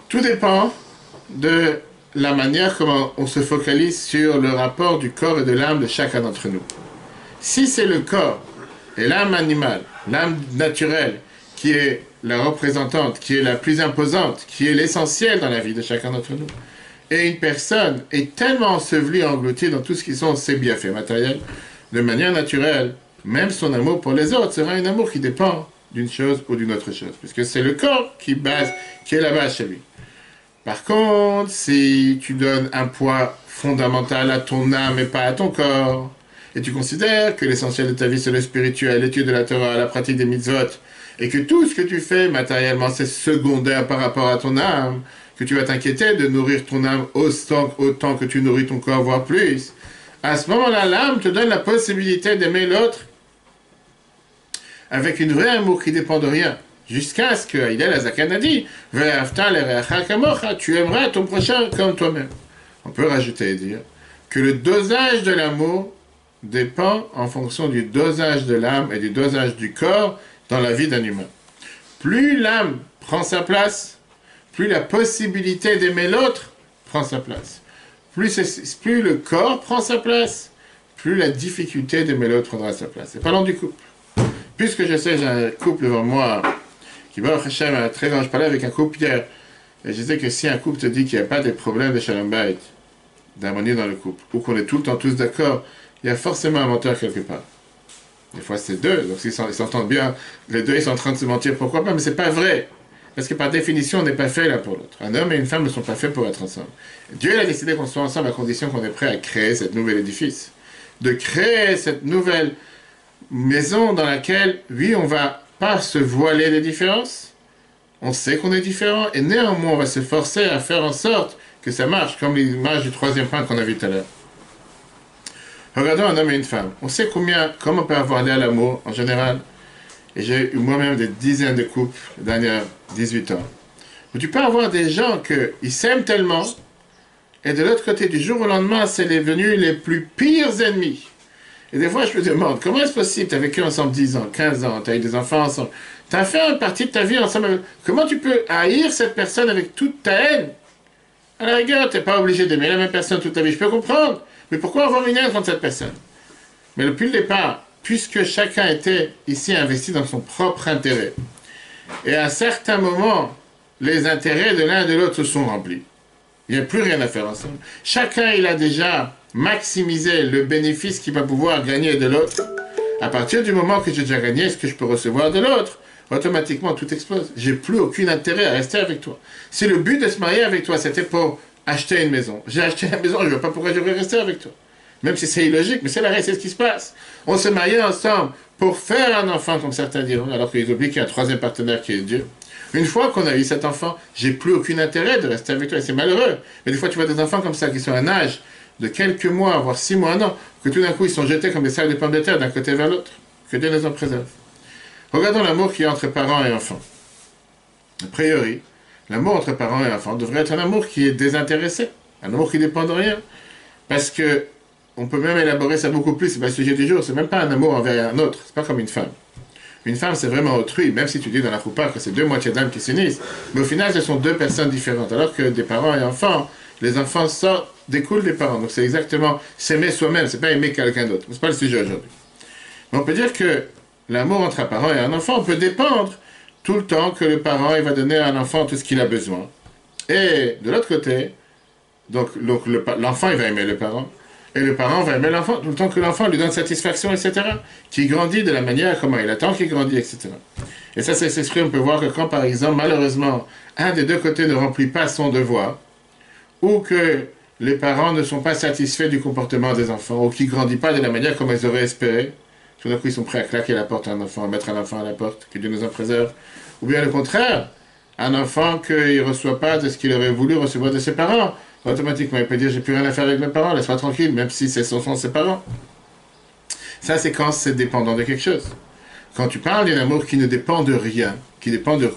Tout dépend de la manière comment on se focalise sur le rapport du corps et de l'âme de chacun d'entre nous. Si c'est le corps et l'âme animale, l'âme naturelle, qui est la représentante, qui est la plus imposante, qui est l'essentiel dans la vie de chacun d'entre nous, et une personne est tellement ensevelie, engloutie dans tout ce qui sont ses bienfaits matériels, de manière naturelle, même son amour pour les autres sera un amour qui dépend d'une chose ou d'une autre chose, puisque c'est le corps qui est la base chez lui. Par contre, si tu donnes un poids fondamental à ton âme et pas à ton corps, et tu considères que l'essentiel de ta vie c'est le spirituel, l'étude de la Torah, la pratique des mitzvot, et que tout ce que tu fais matériellement c'est secondaire par rapport à ton âme, que tu vas t'inquiéter de nourrir ton âme autant que tu nourris ton corps, voire plus, à ce moment-là, l'âme te donne la possibilité d'aimer l'autre avec une vraie amour qui dépend de rien. Jusqu'à ce que Hillel Azakan a dit tu aimeras ton prochain comme toi-même. On peut rajouter et dire que le dosage de l'amour dépend en fonction du dosage de l'âme et du dosage du corps dans la vie d'un humain. Plus l'âme prend sa place, plus la possibilité d'aimer l'autre prend sa place. Plus le corps prend sa place, plus la difficulté d'aimer l'autre prendra sa place. Et parlons du couple. Puisque je sais, j'ai un couple devant moi qui va au Hachem à très grand. Je parlais avec un couple hier Et je disais que si un couple te dit qu'il n'y a pas de problème de shalom bayit, d'harmonie dans le couple, ou qu'on est tout le temps tous d'accord, il y a forcément un menteur quelque part. Des fois c'est deux, donc s'ils s'entendent bien, les deux ils sont en train de se mentir, pourquoi pas, mais c'est pas vrai. Parce que par définition, on n'est pas fait l'un pour l'autre. Un homme et une femme ne sont pas faits pour être ensemble. Dieu a décidé qu'on soit ensemble à condition qu'on est prêt à créer cet nouvel édifice. De créer cette nouvelle maison dans laquelle, oui, on va pas se voiler des différences. On sait qu'on est différent et néanmoins, on va se forcer à faire en sorte que ça marche, comme l'image du troisième point qu'on a vu tout à l'heure. Regardons un homme et une femme. On sait comment on peut avoir l'air à l'amour en général. Et j'ai eu moi-même des dizaines de couples les dernières 18 ans. Mais tu peux avoir des gens qui s'aiment tellement, et de l'autre côté, du jour au lendemain, c'est devenus les plus pires ennemis. Et des fois, je me demande, comment est-ce possible? Tu as vécu ensemble 10 ans, 15 ans, tu as eu des enfants ensemble, tu as fait une partie de ta vie ensemble. Comment tu peux haïr cette personne avec toute ta haine? À la rigueur, tu n'es pas obligé d'aimer la même personne toute ta vie, je peux comprendre. Mais pourquoi avoir une haine contre cette personne? Mais depuis le départ, puisque chacun était ici investi dans son propre intérêt, et à certains moments, les intérêts de l'un et de l'autre se sont remplis. Il n'y a plus rien à faire ensemble. Chacun, il a déjà maximisé le bénéfice qu'il va pouvoir gagner de l'autre. À partir du moment que j'ai déjà gagné ce que je peux recevoir de l'autre, automatiquement tout explose. J'ai plus aucun intérêt à rester avec toi. Si le but de se marier avec toi, c'était pour acheter une maison, j'ai acheté la maison, je ne vois pas pourquoi je devrais rester avec toi. Même si c'est illogique, mais c'est la réalité, c'est ce qui se passe. On s'est mariés ensemble pour faire un enfant, comme certains diront, alors qu'ils oublient qu'il y a un troisième partenaire qui est Dieu. Une fois qu'on a eu cet enfant, j'ai plus aucun intérêt de rester avec toi, et c'est malheureux. Mais des fois, tu vois des enfants comme ça, qui sont à un âge de quelques mois, voire 6 mois, un an, que tout d'un coup, ils sont jetés comme des sacs de pommes de terre d'un côté vers l'autre. Que Dieu les en préserve. Regardons l'amour qu'il y a entre parents et enfants. A priori, l'amour entre parents et enfants devrait être un amour qui est désintéressé, un amour qui ne dépend de rien. Parce que on peut même élaborer ça beaucoup plus, c'est pas le sujet du jour, c'est même pas un amour envers un autre, c'est pas comme une femme. Une femme, c'est vraiment autrui, même si tu dis dans la choupa que c'est deux moitiés d'âme qui s'unissent, mais au final, ce sont deux personnes différentes, alors que des parents et enfants, les enfants sortent, découlent des parents, donc c'est exactement s'aimer soi-même, c'est pas aimer quelqu'un d'autre, c'est pas le sujet aujourd'hui. Mais on peut dire que l'amour entre un parent et un enfant peut dépendre tout le temps que le parent il va donner à un enfant tout ce qu'il a besoin. Et de l'autre côté, donc l'enfant il va aimer le parent, et le parent va aimer l'enfant tout le temps que l'enfant lui donne satisfaction, etc. Qui grandit de la manière comment il attend qu'il grandit, etc. Et ça s'exprime, on peut voir que quand par exemple, malheureusement, un des deux côtés ne remplit pas son devoir, ou que les parents ne sont pas satisfaits du comportement des enfants, ou qui ne grandit pas de la manière comme ils auraient espéré, tout d'un coup ils sont prêts à claquer la porte à un enfant, à mettre un enfant à la porte, que Dieu nous en préserve, ou bien le contraire, un enfant qu'il ne reçoit pas de ce qu'il aurait voulu recevoir de ses parents, automatiquement il peut dire j'ai plus rien à faire avec mes parents, laisse-moi tranquille, même si ce sont ses parents. Ça c'est quand c'est dépendant de quelque chose. Quand tu parles d'un amour qui ne dépend de rien, qui dépend de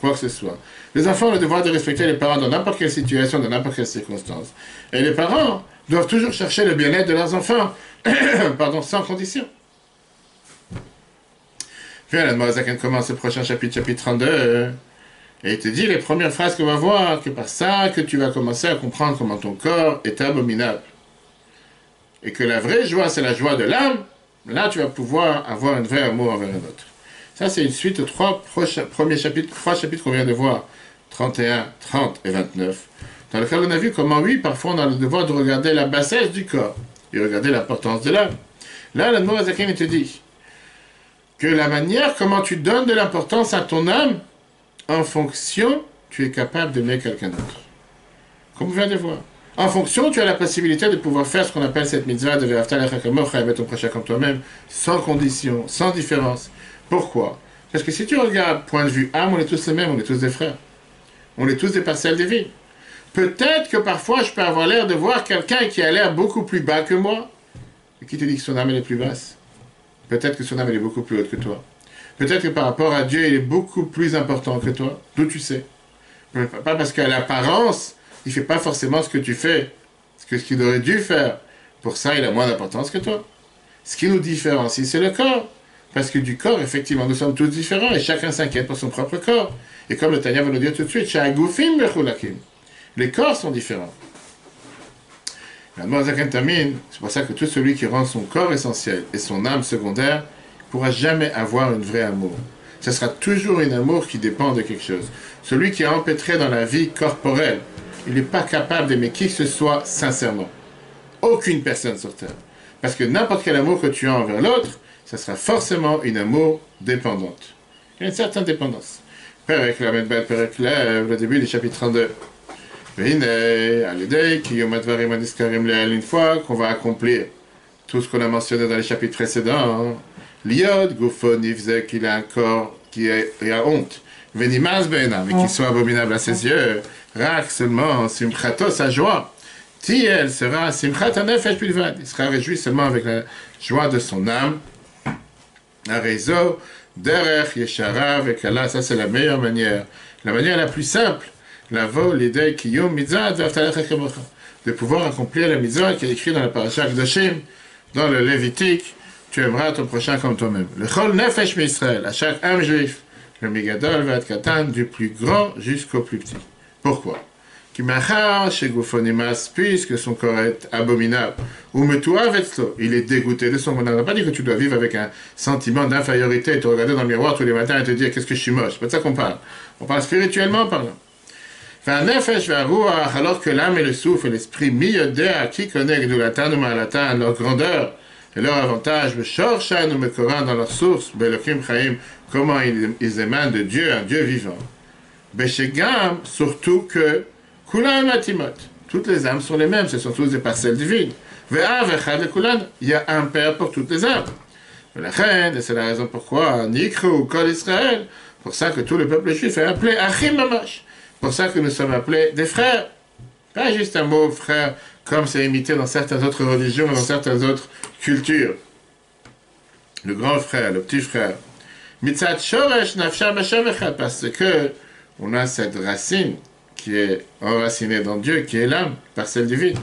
quoi que ce soit, les enfants ont le devoir de respecter les parents dans n'importe quelle situation, dans n'importe quelle circonstance. Et les parents doivent toujours chercher le bien-être de leurs enfants, pardon, sans condition. Puis la Moazaken commence le prochain chapitre, chapitre 32, et il te dit les premières phrases qu'on va voir, que par ça que tu vas commencer à comprendre comment ton corps est abominable. Et que la vraie joie, c'est la joie de l'âme, là tu vas pouvoir avoir un vrai amour envers un autre. Ça c'est une suite aux trois chapitres qu'on vient de voir, 31, 30 et 29, dans lequel on a vu comment, oui, parfois on a le devoir de regarder la bassesse du corps, et regarder l'importance de l'âme. Là, la Moazaken te dit que la manière comment tu donnes de l'importance à ton âme, en fonction, tu es capable d'aimer quelqu'un d'autre. Comme vous venez de voir. En fonction, tu as la possibilité de pouvoir faire ce qu'on appelle cette mitzvah de Ve'afta lecha kamocha, aimer ton prochain comme toi-même, sans condition, sans différence. Pourquoi? Parce que si tu regardes, point de vue âme, on est tous les mêmes, on est tous des frères. On est tous des parcelles de vie. Peut-être que parfois, je peux avoir l'air de voir quelqu'un qui a l'air beaucoup plus bas que moi, et qui te dit que son âme elle est plus basse. Peut-être que son âme elle est beaucoup plus haute que toi. Peut-être que par rapport à Dieu, il est beaucoup plus important que toi. D'où tu sais? Pas parce qu'à l'apparence, il ne fait pas forcément ce que tu fais, ce qu'il aurait dû faire. Pour ça, il a moins d'importance que toi. Ce qui nous différencie, c'est le corps. Parce que du corps, effectivement, nous sommes tous différents et chacun s'inquiète pour son propre corps. Et comme le Tanya va nous dire tout de suite, les corps sont différents. C'est pour ça que tout celui qui rend son corps essentiel et son âme secondaire ne pourra jamais avoir un vrai amour. Ce sera toujours un amour qui dépend de quelque chose. Celui qui est empêtré dans la vie corporelle, il n'est pas capable d'aimer qui que ce soit sincèrement. Aucune personne sur terre. Parce que n'importe quel amour que tu as envers l'autre, ça sera forcément une amour dépendante. Il y a une certaine dépendance. Perek la Medbet, Perek le début du chapitre 32. Une fois qu'on va accomplir tout ce qu'on a mentionné dans les chapitres précédents, l'iod, Goufon, Nifzek, qu'il a un corps qui a honte, Venimas Bena, mais qui soit abominable à ses yeux, Rak seulement, Simchato, sa joie, Tiel sera Simchat Anefesh Pilvad, il sera réjoui seulement avec la joie de son âme, Arezo, Derech, Yeshara, avec Allah, ça c'est la meilleure manière, la manière la plus simple. La vol, l'idée qui yom mitzvah de pouvoir accomplir la mitzvah qui est écrit dans la parasha Kedoshim, dans le Lévitique, tu aimeras ton prochain comme toi-même. Le chol nefesh m'Israël, à chaque âme juif, le migadol va être katan, du plus grand jusqu'au plus petit. Pourquoi? Qui machar chez Goufonimas, puisque son corps est abominable, ou me toi il est dégoûté de son corps. On n'a pas dit que tu dois vivre avec un sentiment d'infériorité et te regarder dans le miroir tous les matins et te dire qu'est-ce que je suis moche. C'est pas de ça qu'on parle. On parle spirituellement parlant. Alors que l'âme et le souffle et l'esprit miyodea, qui connaît Gdulatan ou Ma'alatan, leur grandeur et leur avantage, Shorchan ou Mekoran dans leur source, Belokim Chaim, comment ils émanent de Dieu, un Dieu vivant. Beshegam, surtout que Kulan Matimot, toutes les âmes sont les mêmes, ce sont tous des parcelles divines. Ve'av echad le Kulan, il y a un Père pour toutes les âmes. Et c'est la raison pourquoi Nikru Kol Israël, pour ça que tout le peuple juif est appelé Achim Mamash. Pour ça que nous sommes appelés des frères. Pas juste un mot frère, comme c'est imité dans certaines autres religions, dans certaines autres cultures. Le grand frère, le petit frère. Mitzat shoresh nafsha b'shem echad, parce que on a cette racine qui est enracinée dans Dieu, qui est l'âme, parcelle divine.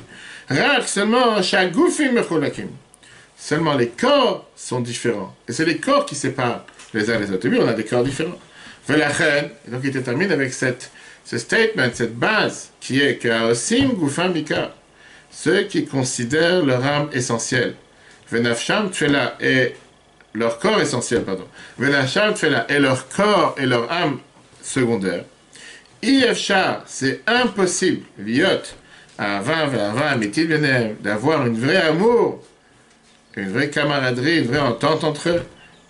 Rak seulement shagufim mecholakim. Seulement les corps sont différents. Et c'est les corps qui séparent les uns les autres. Oui, on a des corps différents. Velachen, donc il termine avec ce statement, cette base, qui est que Aosim Gufam Mika, ceux qui considèrent leur âme essentielle, Venafsham Tfela, et leur corps essentiel, pardon, Venafsham Tfela, et leur corps et leur âme secondaire, Ifshar, c'est impossible, Liot, d'avoir une vraie amour, une vraie camaraderie, une vraie entente entre eux.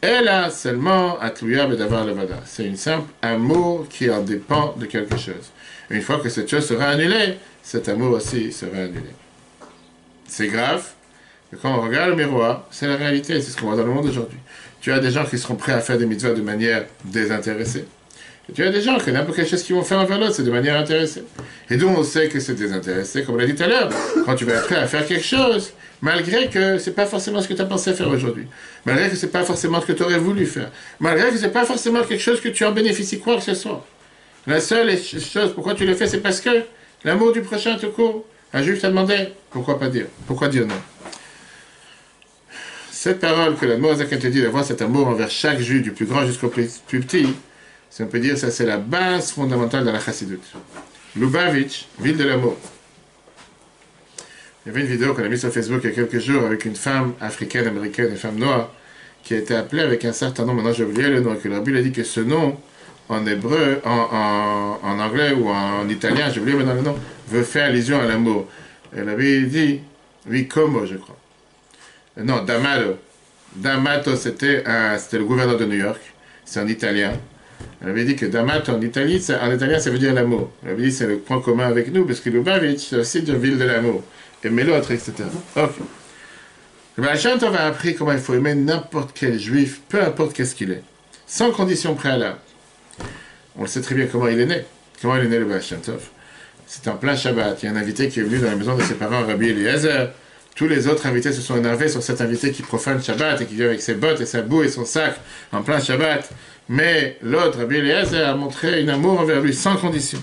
Et là, seulement, Atlouya Bedavar Levada. C'est une simple amour qui en dépend de quelque chose. Une fois que cette chose sera annulée, cet amour aussi sera annulé. C'est grave, mais quand on regarde le miroir, c'est la réalité, c'est ce qu'on voit dans le monde aujourd'hui. Tu as des gens qui seront prêts à faire des mitzvahs de manière désintéressée. Et tu as des gens qui n'importe quelle chose qu'ils vont faire envers l'autre, c'est de manière intéressée. Et donc on sait que c'est désintéressé, comme on l'a dit tout à l'heure. Quand tu vas être prêt à faire quelque chose, malgré que c'est pas forcément ce que tu as pensé faire aujourd'hui, malgré que c'est pas forcément ce que tu aurais voulu faire, malgré que c'est pas forcément quelque chose que tu en bénéficies quoi que ce soit. La seule chose pourquoi tu le fais, c'est parce que l'amour du prochain te court. Un juif t'a demandé, pourquoi pas dire? Pourquoi dire non? Cette parole que la Moazaken te dit d'avoir cet amour envers chaque juif, du plus grand jusqu'au plus petit, si on peut dire, ça c'est la base fondamentale de la Chassidut. Lubavitch, ville de l'amour. Il y avait une vidéo qu'on a mise sur Facebook il y a quelques jours avec une femme africaine, américaine, une femme noire, qui a été appelée avec un certain nom, maintenant j'ai oublié le nom, et que le rabbi a dit que ce nom, en hébreu, en anglais ou en italien, j'ai oublié maintenant le nom, veut faire allusion à l'amour. Et le rabbi dit, oui, como, je crois. Non, D'Amato. D'Amato, c'était le gouverneur de New York, c'est en italien. Elle avait dit que D'Amato en italien, ça veut dire l'amour. Elle avait dit c'est le point commun avec nous, parce que Lubavitch, c'est aussi une ville de l'amour. Aimer l'autre, etc. Ok. Le Baal Shem Tov a appris comment il faut aimer n'importe quel juif, peu importe qu'est-ce qu'il est, sans condition préalable. On le sait très bien comment il est né. Comment il est né le Baal Shem Tov? C'est en plein Shabbat. Il y a un invité qui est venu dans la maison de ses parents, Rabbi Eliezer. Tous les autres invités se sont énervés sur cet invité qui profane Shabbat et qui vient avec ses bottes et sa boue et son sac en plein Shabbat. Mais l'autre, Rabbi Eliezer, a montré un amour envers lui sans condition.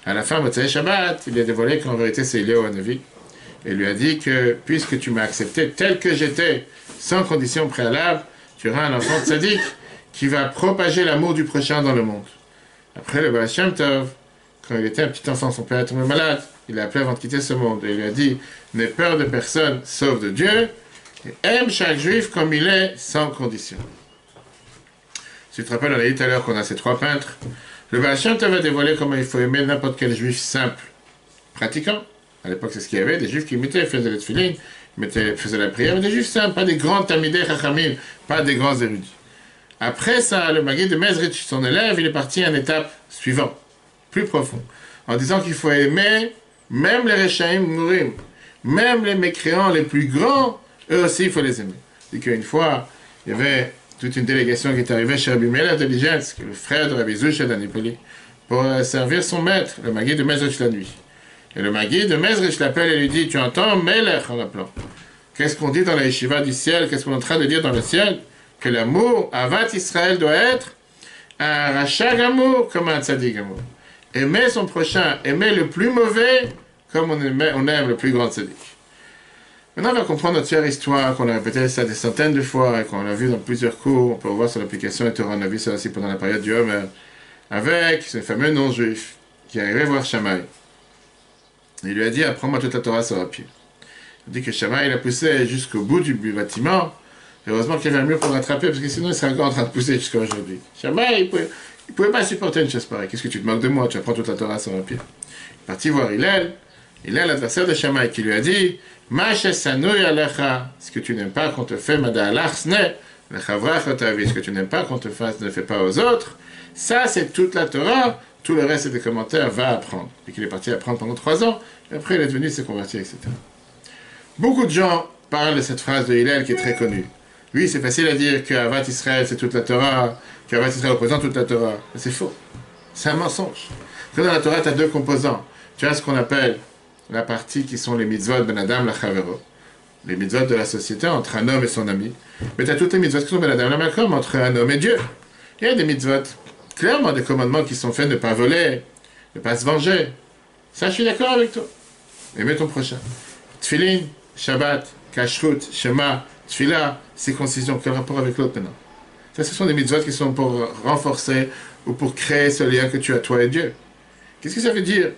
À la fin, Motzei Shabbat, il a dévoilé qu'en vérité c'est Eliyahu Hanavi. Et lui a dit que puisque tu m'as accepté tel que j'étais, sans condition préalable, tu auras un enfant tzaddik qui va propager l'amour du prochain dans le monde. Après le Baal Shem Tov, quand il était un petit enfant, son père est tombé malade, il l'a appelé avant de quitter ce monde. Et il lui a dit, n'aie peur de personne sauf de Dieu, et aime chaque juif comme il est, sans condition. Si tu te rappelles, on a dit tout à l'heure qu'on a ces trois peintres. Le Baal Shem Tov a dévoilé comment il faut aimer n'importe quel juif simple, pratiquant. À l'époque, c'est ce qu'il y avait, des juifs qui mettaient, faisaient les tefilin, faisaient la prière, mais des juifs simples, pas des grands tamidei chachamim, pas des grands érudits. Après ça, le Maguide de Mezrich, son élève, il est parti à une étape suivante, plus profond, en disant qu'il faut aimer même les Rechaim Mourim, même les mécréants les plus grands, eux aussi, il faut les aimer. Et qu'une fois, il y avait toute une délégation qui est arrivée chez Rabbi Meir de Ligensk, le frère de Rabbi Zoucha d'Anipoli, pour servir son maître, le Maguide de Mezrich la nuit. Et le Maguide de Mezrich l'appelle et lui dit, tu entends Melech en appelant. Qu'est-ce qu'on dit dans la yeshiva du ciel? Qu'est-ce qu'on est en train de dire dans le ciel? Que l'amour, Avat Israël, doit être un rachat amour comme un tzaddik amour. Aimer son prochain, aimer le plus mauvais comme on aime le plus grand tzaddik. Maintenant, on va comprendre notre chère histoire, qu'on a répété ça des centaines de fois et qu'on a vu dans plusieurs cours. On peut voir sur l'application et on a vu ça aussi pendant la période du Homer, avec ce fameux non-juif qui est arrivé voir Shammai. Il lui a dit, apprends-moi toute la Torah sur un pied. Il dit que Shammai l'a poussé jusqu'au bout du bâtiment. Heureusement qu'il y avait un mur pour rattraper, parce que sinon il serait encore en train de pousser jusqu'à aujourd'hui. Shammai, il pouvait pas supporter une chose pareille. Qu'est-ce que tu te moques de moi? Tu apprends toute la Torah sur un pied. Il est parti voir Hillel, l'adversaire de Shammai, qui lui a dit, ce que tu n'aimes pas qu'on te fait, ce que tu n'aimes pas qu'on te fasse, ne le fais pas aux autres. Ça, c'est toute la Torah. Tout le reste, c'est des commentaires, va apprendre. Et qu'il est parti apprendre pendant 3 ans, et après il est devenu, il s'est converti, etc. Beaucoup de gens parlent de cette phrase de Hillel qui est très connue. Oui, c'est facile à dire que Avat Israël, c'est toute la Torah, qu'Avat Israël représente toute la Torah. Mais c'est faux. C'est un mensonge. Parce que dans la Torah, tu as 2 composants. Tu as ce qu'on appelle la partie qui sont les mitzvot ben Adam la Chavero, les mitzvot de la société entre un homme et son ami. Mais tu as toutes les mitzvot qui sont ben Adam la Malcolm, entre un homme et Dieu. Il y a des mitzvot, clairement des commandements qui sont faits de ne pas voler, de ne pas se venger. Ça, je suis d'accord avec toi. Aimer ton prochain. Tfilin, Shabbat, Kashrut, Shema, Tfila, circoncision, quel rapport avec l'autre maintenant? Ça, ce sont des mitzvot qui sont pour renforcer ou pour créer ce lien que tu as, toi et Dieu. Qu'est-ce que ça veut dire?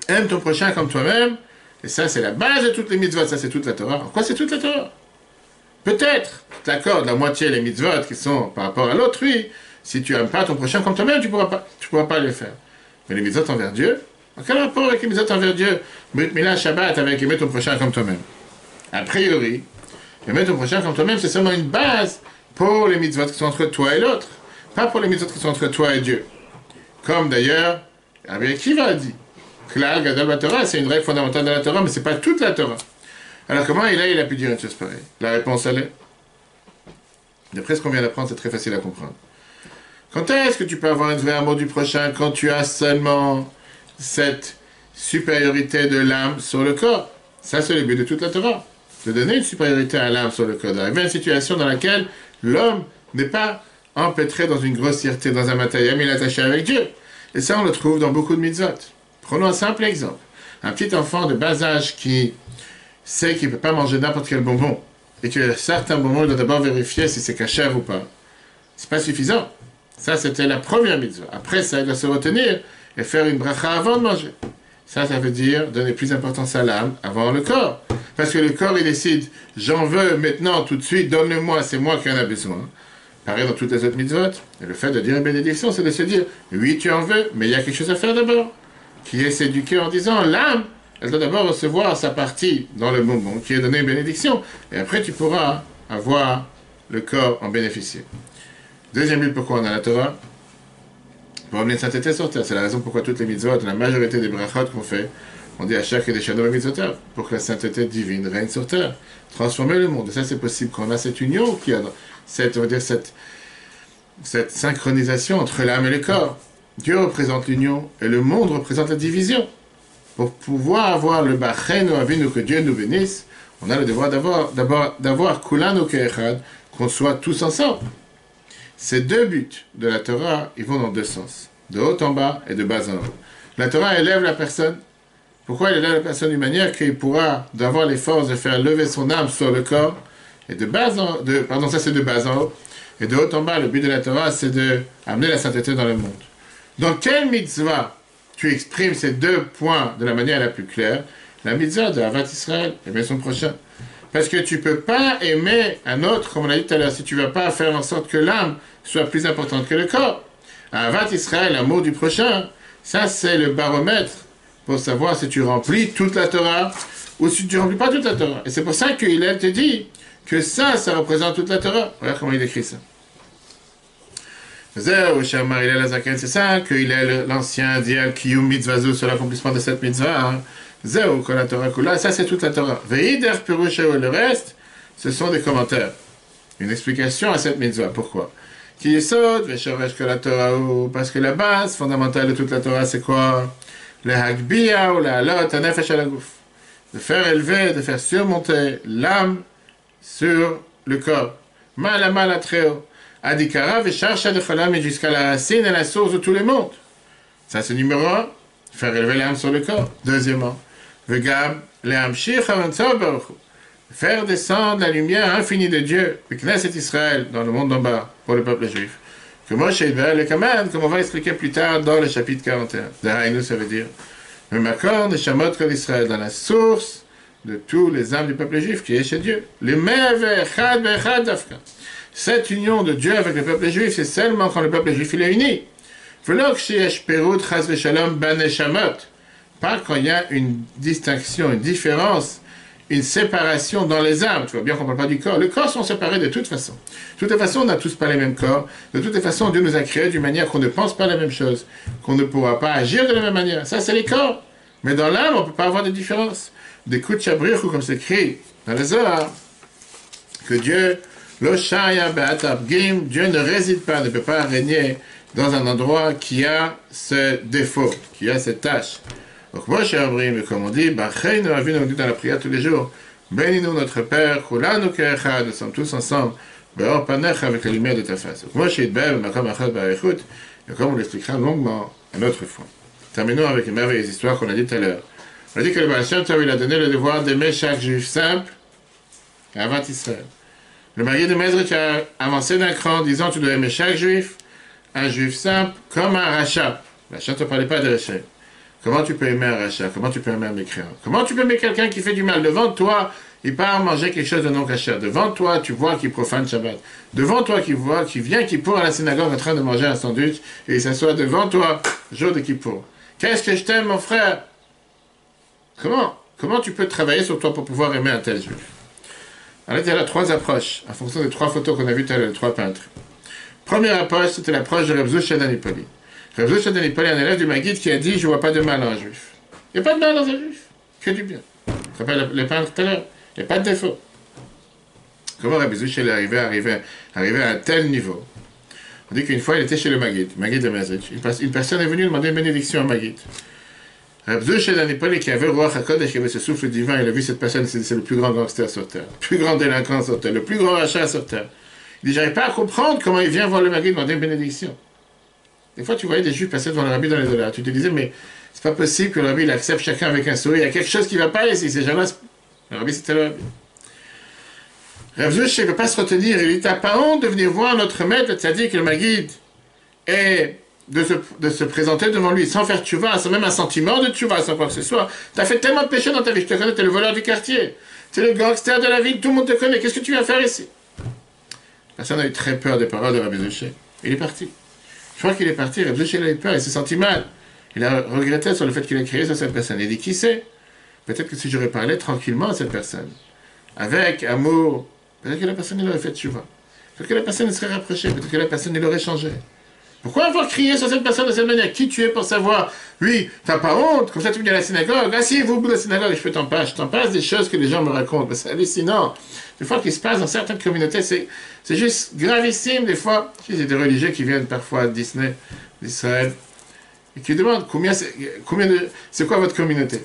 Aime ton prochain comme toi-même, et ça, c'est la base de toutes les mitzvot, ça, c'est toute la Torah. En quoi c'est toute la Torah? Peut-être, tu t'accordes la moitié des mitzvot qui sont par rapport à l'autrui. Si tu n'aimes pas ton prochain comme toi-même, tu pourras pas les faire. Mais les mitzvot envers Dieu, en quel rapport avec les mitzvot envers Dieu? Brit Mila, Shabbat, avec aimer ton prochain comme toi-même. A priori, aimer ton prochain comme toi-même, c'est seulement une base pour les mitzvot qui sont entre toi et l'autre, pas pour les mitzvot qui sont entre toi et Dieu. Comme d'ailleurs, Rabbi Akiva a dit, Klal Gadol Torah, c'est une règle fondamentale de la Torah, mais c'est pas toute la Torah. Alors comment il a pu dire une chose pareille? La réponse, elle est, d'après ce qu'on vient d'apprendre, c'est très facile à comprendre. Quand est-ce que tu peux avoir un vrai amour du prochain? Quand tu as seulement cette supériorité de l'âme sur le corps. Ça, c'est le but de toute la Torah. De donner une supériorité à l'âme sur le corps. D'arriver à une situation dans laquelle l'homme n'est pas empêtré dans une grossièreté, dans un matériel, mais il est attaché avec Dieu. Et ça, on le trouve dans beaucoup de mitzvot. Prenons un simple exemple. Un petit enfant de bas âge qui sait qu'il ne peut pas manger n'importe quel bonbon, et que certains bonbons, il doit d'abord vérifier si c'est kasher ou pas. C'est pas suffisant. Ça, c'était la première mitzvah. Après ça, il doit se retenir et faire une bracha avant de manger. Ça veut dire donner plus d'importance à l'âme avant le corps. Parce que le corps, il décide, j'en veux maintenant, tout de suite, donne-le-moi, c'est moi qui en ai besoin. Pareil dans toutes les autres mitzvot. Et le fait de dire une bénédiction, c'est de se dire, oui, tu en veux, mais il y a quelque chose à faire d'abord. Qui est s'éduquer en disant, l'âme, elle doit d'abord recevoir sa partie dans le bonbon, qui est donner une bénédiction. Et après, tu pourras avoir le corps en bénéficier. Deuxième but, pourquoi on a la Torah? Pour amener une sainteté sur terre. C'est la raison pourquoi toutes les mitzvot, la majorité des brachot qu'on fait, on dit à chaque des shadow mitzvotav, pour que la sainteté divine règne sur terre. Transformer le monde. Et ça, c'est possible quand on a cette union, qui a cette, on va dire, cette synchronisation entre l'âme et le corps. Dieu représente l'union et le monde représente la division. Pour pouvoir avoir le Bachenu Avinu, que Dieu nous bénisse, on a le devoir d'avoir Kulanu Ke'echad, qu'on soit tous ensemble. Ces 2 buts de la Torah, ils vont dans 2 sens. De haut en bas et de bas en haut. La Torah élève la personne. Pourquoi elle élève la personne d'une manière qu'il pourra avoir les forces de faire lever son âme sur le corps. Et de bas en haut, ça c'est de bas en haut. Et de haut en bas, le but de la Torah, c'est d'amener la sainteté dans le monde. Dans quelle mitzvah tu exprimes ces 2 points de la manière la plus claire? La mitzvah de Avat Israël, aimer son prochain. Parce que tu ne peux pas aimer un autre, comme on a dit tout à l'heure, si tu ne vas pas faire en sorte que l'âme soit plus importante que le corps. Avat Israël, l'amour du prochain, ça c'est le baromètre pour savoir si tu remplis toute la Torah ou si tu ne remplis pas toute la Torah. Et c'est pour ça qu'il te dit que ça représente toute la Torah. Regarde comment il écrit ça. C'est ça qu'il est l'ancien dial Kiyum Mitzvazu sur l'accomplissement de cette mitzvah. Zéo, quand la Torah Kula, ça c'est toute la Torah. Veider Perusha, le reste, ce sont des commentaires. Une explication à cette mitzvah. Pourquoi? Qui est saute, Veshoresh que la Torah, parce que la base fondamentale de toute la Torah, c'est quoi? Le Hagbia ou la Halot, Hanefesh Alagouf. De faire élever, de faire surmonter l'âme sur le corps. Malama la Tréo. Adikara, Vesharsha de Cholam, et jusqu'à la racine et la source de tous les mondes. Ça c'est numéro 1. Faire élever l'âme sur le corps. Deuxièmement, Vegab, le Hamshir Havantzor Baruch. Faire descendre la lumière infinie de Dieu, le Knesset Israël, dans le monde d'en bas, pour le peuple juif. Que Moshe le Kaman, comme on va expliquer plus tard dans le chapitre 41. D'Araïnou, ça veut dire le Makor de Shamot Kol Israël, dans la source de tous les âmes du peuple juif qui est chez Dieu. Le Me'ver Chad Be'echad Dafka. Cette union de Dieu avec le peuple juif, c'est seulement quand le peuple juif il est uni. V'lo ksheyesh perut chas v'shalom ban neshamot. Pas quand il y a une distinction, une différence, une séparation dans les âmes. Tu vois bien qu'on ne parle pas du corps. Les corps sont séparés de toute façon. De toute façon, on n'a tous pas les mêmes corps. De toute façon, Dieu nous a créés d'une manière qu'on ne pense pas la même chose, qu'on ne pourra pas agir de la même manière. Ça, c'est les corps. Mais dans l'âme, on ne peut pas avoir de différence. Des coups de chabrich, ou comme c'est écrit dans les Zohar, que Dieu, l'Oshaya Be'atab Gim, Dieu ne réside pas, ne peut pas régner dans un endroit qui a ce défaut, qui a cette tâche. Donc moi, cher Abrim, comme on dit, Bachaynu Avinu, on dit dans la prière tous les jours, bénis-nous notre Père, Kulanu Ke'echad, nous sommes tous ensemble, Be'or Panecha, avec la lumière de ta face. Donc moi, chez Idbel, Makam Achad Ba'echut, et comme on l'expliquera longuement une autre fois. Terminons avec une merveilleuse histoire qu'on a dit tout à l'heure. On a dit que le Baal Shem Tov, il a donné le devoir d'aimer chaque juif simple, avant Israël. Le mari de Mezrich a avancé d'un cran, disant, tu dois aimer chaque juif, un juif simple, comme un rachat. La Shem ne parlait pas de rachat. Comment tu peux aimer un rachat? Comment tu peux aimer un mécréant? Comment tu peux aimer quelqu'un qui fait du mal? Devant toi, il part manger quelque chose de non caché. Devant toi, tu vois qu'il profane Shabbat. Devant toi, qu'il vient Kippour à la synagogue en train de manger un sandwich et il s'assoit devant toi, jour de Kippour. Qu'est-ce que je t'aime, mon frère? Comment tu peux travailler sur toi pour pouvoir aimer un tel juif? Alors, il y a là 3 approches, en fonction des 3 photos qu'on a vues tout à l'heure, les 3 peintres. Première approche, c'était l'approche de Reb Zusha d'Anipoli. Reb Zusha d'Anipoli est un élève du Maguide qui a dit, je ne vois pas de mal dans un juif. Il n'y a pas de mal dans un juif, que du bien. Je rappelle les peintres tout à l'heure, il n'y a pas de défaut. Comment Reb Zusha est arrivé à un tel niveau? On dit qu'une fois, il était chez le Maguide de Mezrich. Une personne est venue demander une bénédiction à Maguide. Reb Zusha d'Anipoli qui avait le roi HaKodesh, qui avait ce souffle divin, il a vu cette personne, c'est le plus grand gangster sur terre, le plus grand délinquant sur terre, le plus grand rachat sur terre. Il dit, j'arrive pas à comprendre comment il vient voir le Maguide demander une bénédiction. Des fois, tu voyais des juifs passer devant le rabbi dans les dollars. Tu te disais, mais c'est pas possible que le rabbi il accepte chacun avec un sourire. Il y a quelque chose qui ne va pas ici. C'est jamais... Le rabbi, c'était le rabbi. Rav Zusha ne peut pas se retenir. Il dit, t'as pas honte de venir voir notre maître, le tzaddik, le Maguide, et de se présenter devant lui sans faire tchouva, sans même un sentiment de tchouva, sans quoi que ce soit. Tu as fait tellement de péchés dans ta vie. Je te connais, tu es le voleur du quartier. Tu es le gangster de la ville. Tout le monde te connaît. Qu'est-ce que tu viens faire ici? Personne n'a eu très peur des paroles de Rav Zusha. Il est parti. Je crois qu'il est parti, Rav Zusha a eu peur, il s'est senti mal. Il a regretté sur le fait qu'il ait crié sur cette personne. Il dit, qui sait? Peut-être que si j'aurais parlé tranquillement à cette personne, avec amour, peut-être que la personne il aurait fait tchouva. Peut-être que la personne serait rapprochée, peut-être que la personne il aurait changé. Pourquoi avoir crié sur cette personne de cette manière? Qui tu es pour savoir? Oui, t'as pas honte, comme ça tu viens à la synagogue. Asseyez-vous au bout de la synagogue et je t'en passe des choses que les gens me racontent. C'est hallucinant. Des fois, ce qui se passe dans certaines communautés, c'est juste gravissime. Des fois, il y a des religieux qui viennent parfois de Disney, d'Israël, et qui demandent c'est quoi votre communauté?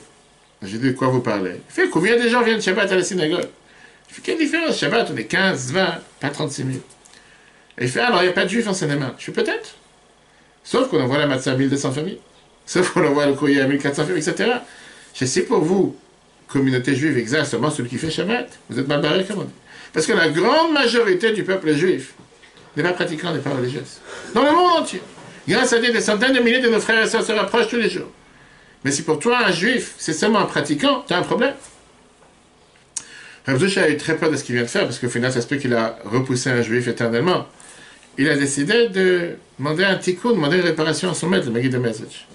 J'ai dit de quoi vous parlez. Il fait combien de gens viennent Shabbat à la synagogue? Il fait quelle différence? Shabbat, on est 15, 20, pas 36 000. Et il fait alors il n'y a pas de juifs en Seine-et-Marne. Je fais peut-être. Sauf qu'on envoie la matzah à 1200 familles. Sauf qu'on envoie le courrier à 1400 familles, etc. Je sais pour vous, communauté juive, exactement celui qui fait Shabbat. Vous êtes mal barré, comme on dit. Parce que la grande majorité du peuple juif n'est pas pratiquant, n'est pas religieuse. Dans le monde entier. Grâce à Dieu, des centaines de milliers de nos frères et sœurs se rapprochent tous les jours. Mais si pour toi, un juif, c'est seulement un pratiquant, tu as un problème. Rav Zusha a eu très peur de ce qu'il vient de faire, parce qu'au final, ça se peut qu'il a repoussé un juif éternellement. il a décidé de demander un tikkun, demander une réparation à son maître, le Maguide de Message.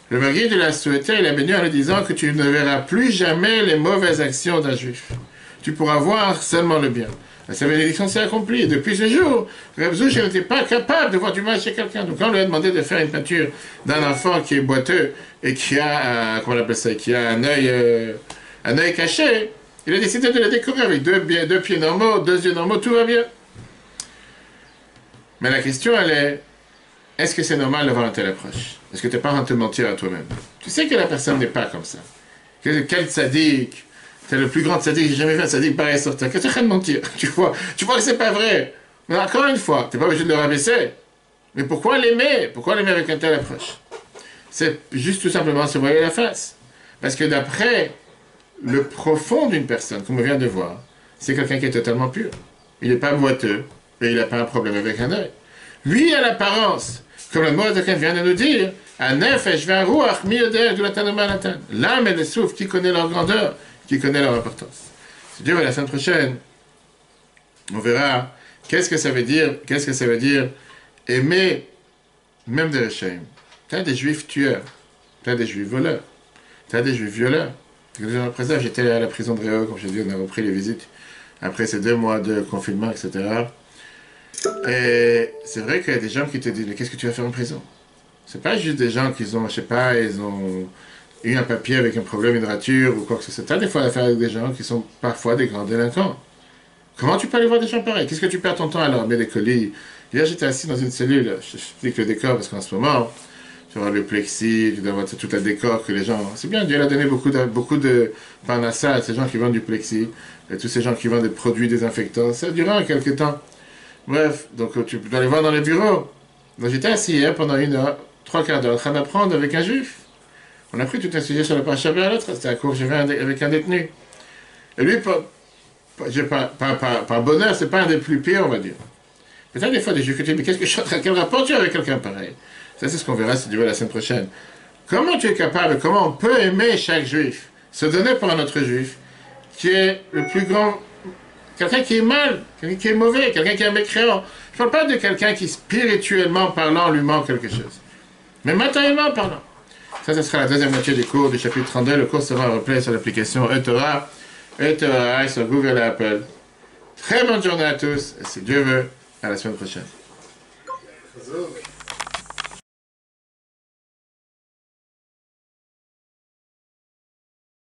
Le Maguide, il a souhaité, il a béni en lui disant que tu ne verras plus jamais les mauvaises actions d'un juif. Tu pourras voir seulement le bien. Sa bénédiction s'est accomplie. Depuis ce jour, Reb Zouch n'était pas capable de voir du mal chez quelqu'un. Donc quand on lui a demandé de faire une peinture d'un enfant qui est boiteux et qui a, comment on appelle ça, qui a un œil caché, il a décidé de le décorer avec deux pieds normaux, deux yeux normaux, tout va bien. Mais la question, elle est-ce que c'est normal d'avoir un tel approche? Est-ce que tu n'es pas en train de te mentir à toi-même? Tu sais que la personne n'est pas comme ça. Quel sadique, c'est le plus grand sadique, j'ai jamais vu un sadique pareil sur terre. Qu'est-ce que tu es en train de mentir? Tu vois que c'est pas vrai. Mais encore une fois, tu n'es pas obligé de le rabaisser. Mais pourquoi l'aimer? Pourquoi l'aimer avec une telle approche? C'est juste tout simplement se voiler la face. Parce que d'après le profond d'une personne, comme on vient de voir, c'est quelqu'un qui est totalement pur. Il n'est pas boiteux, et il n'a pas un problème avec un œil. Lui, à l'apparence, comme le mot de quelqu'un vient de nous dire, l'âme et le souffle, qui connaît leur grandeur, qui connaît leur importance. Si Dieu veut, la semaine prochaine, on verra qu'est-ce que ça veut dire aimer même des Rechaim. Tu as des juifs tueurs, tu as des juifs voleurs, tu as des juifs violeurs. Après ça, j'étais à la prison de Réau, comme j'ai dit, on a repris les visites après ces 2 mois de confinement, etc. Et c'est vrai qu'il y a des gens qui te disent, mais qu'est-ce que tu vas faire en prison? C'est pas juste des gens qui ont, je sais pas, ils ont eu un papier avec un problème, une rature ou quoi que ce soit. Tu as des fois affaire avec des gens qui sont parfois des grands délinquants. Comment tu peux aller voir des gens pareils? Qu'est-ce que tu perds ton temps à leur mettre des colis? Hier, j'étais assis dans une cellule, je explique le décor parce qu'en ce moment, tu vois le plexi, tu dois voir tout le décor que les gens... C'est bien, Dieu a donné beaucoup de panassa à ces gens qui vendent du plexi, et tous ces gens qui vendent des produits désinfectants. Ça durera quelques temps. Bref, donc tu peux aller voir dans les bureaux. Donc j'étais assis hier pendant 1 heure, 3/4 d'heure, en train d'apprendre avec un juif. On a pris tout un sujet sur le paracha à l'autre, c'était un cours que j'avais avec un détenu. Et lui, par bonheur, c'est pas un des plus pires, on va dire. Peut-être des fois des juifs que tu dis, mais qu'est-ce que je suis en train, quel rapport tu as avec quelqu'un pareil? Ça, c'est ce qu'on verra si Dieu veut la semaine prochaine. Comment tu es capable, comment on peut aimer chaque juif, se donner pour un autre juif, qui est le plus grand, quelqu'un qui est mal, quelqu'un qui est mauvais, quelqu'un qui est un mécréant. Je ne parle pas de quelqu'un qui, spirituellement parlant, lui manque quelque chose. Mais matériellement parlant. Ça, ce sera la deuxième moitié du cours du chapitre 32. Le cours sera replay sur l'application eTorah, sur Google et Apple. Très bonne journée à tous, et si Dieu veut, à la semaine prochaine.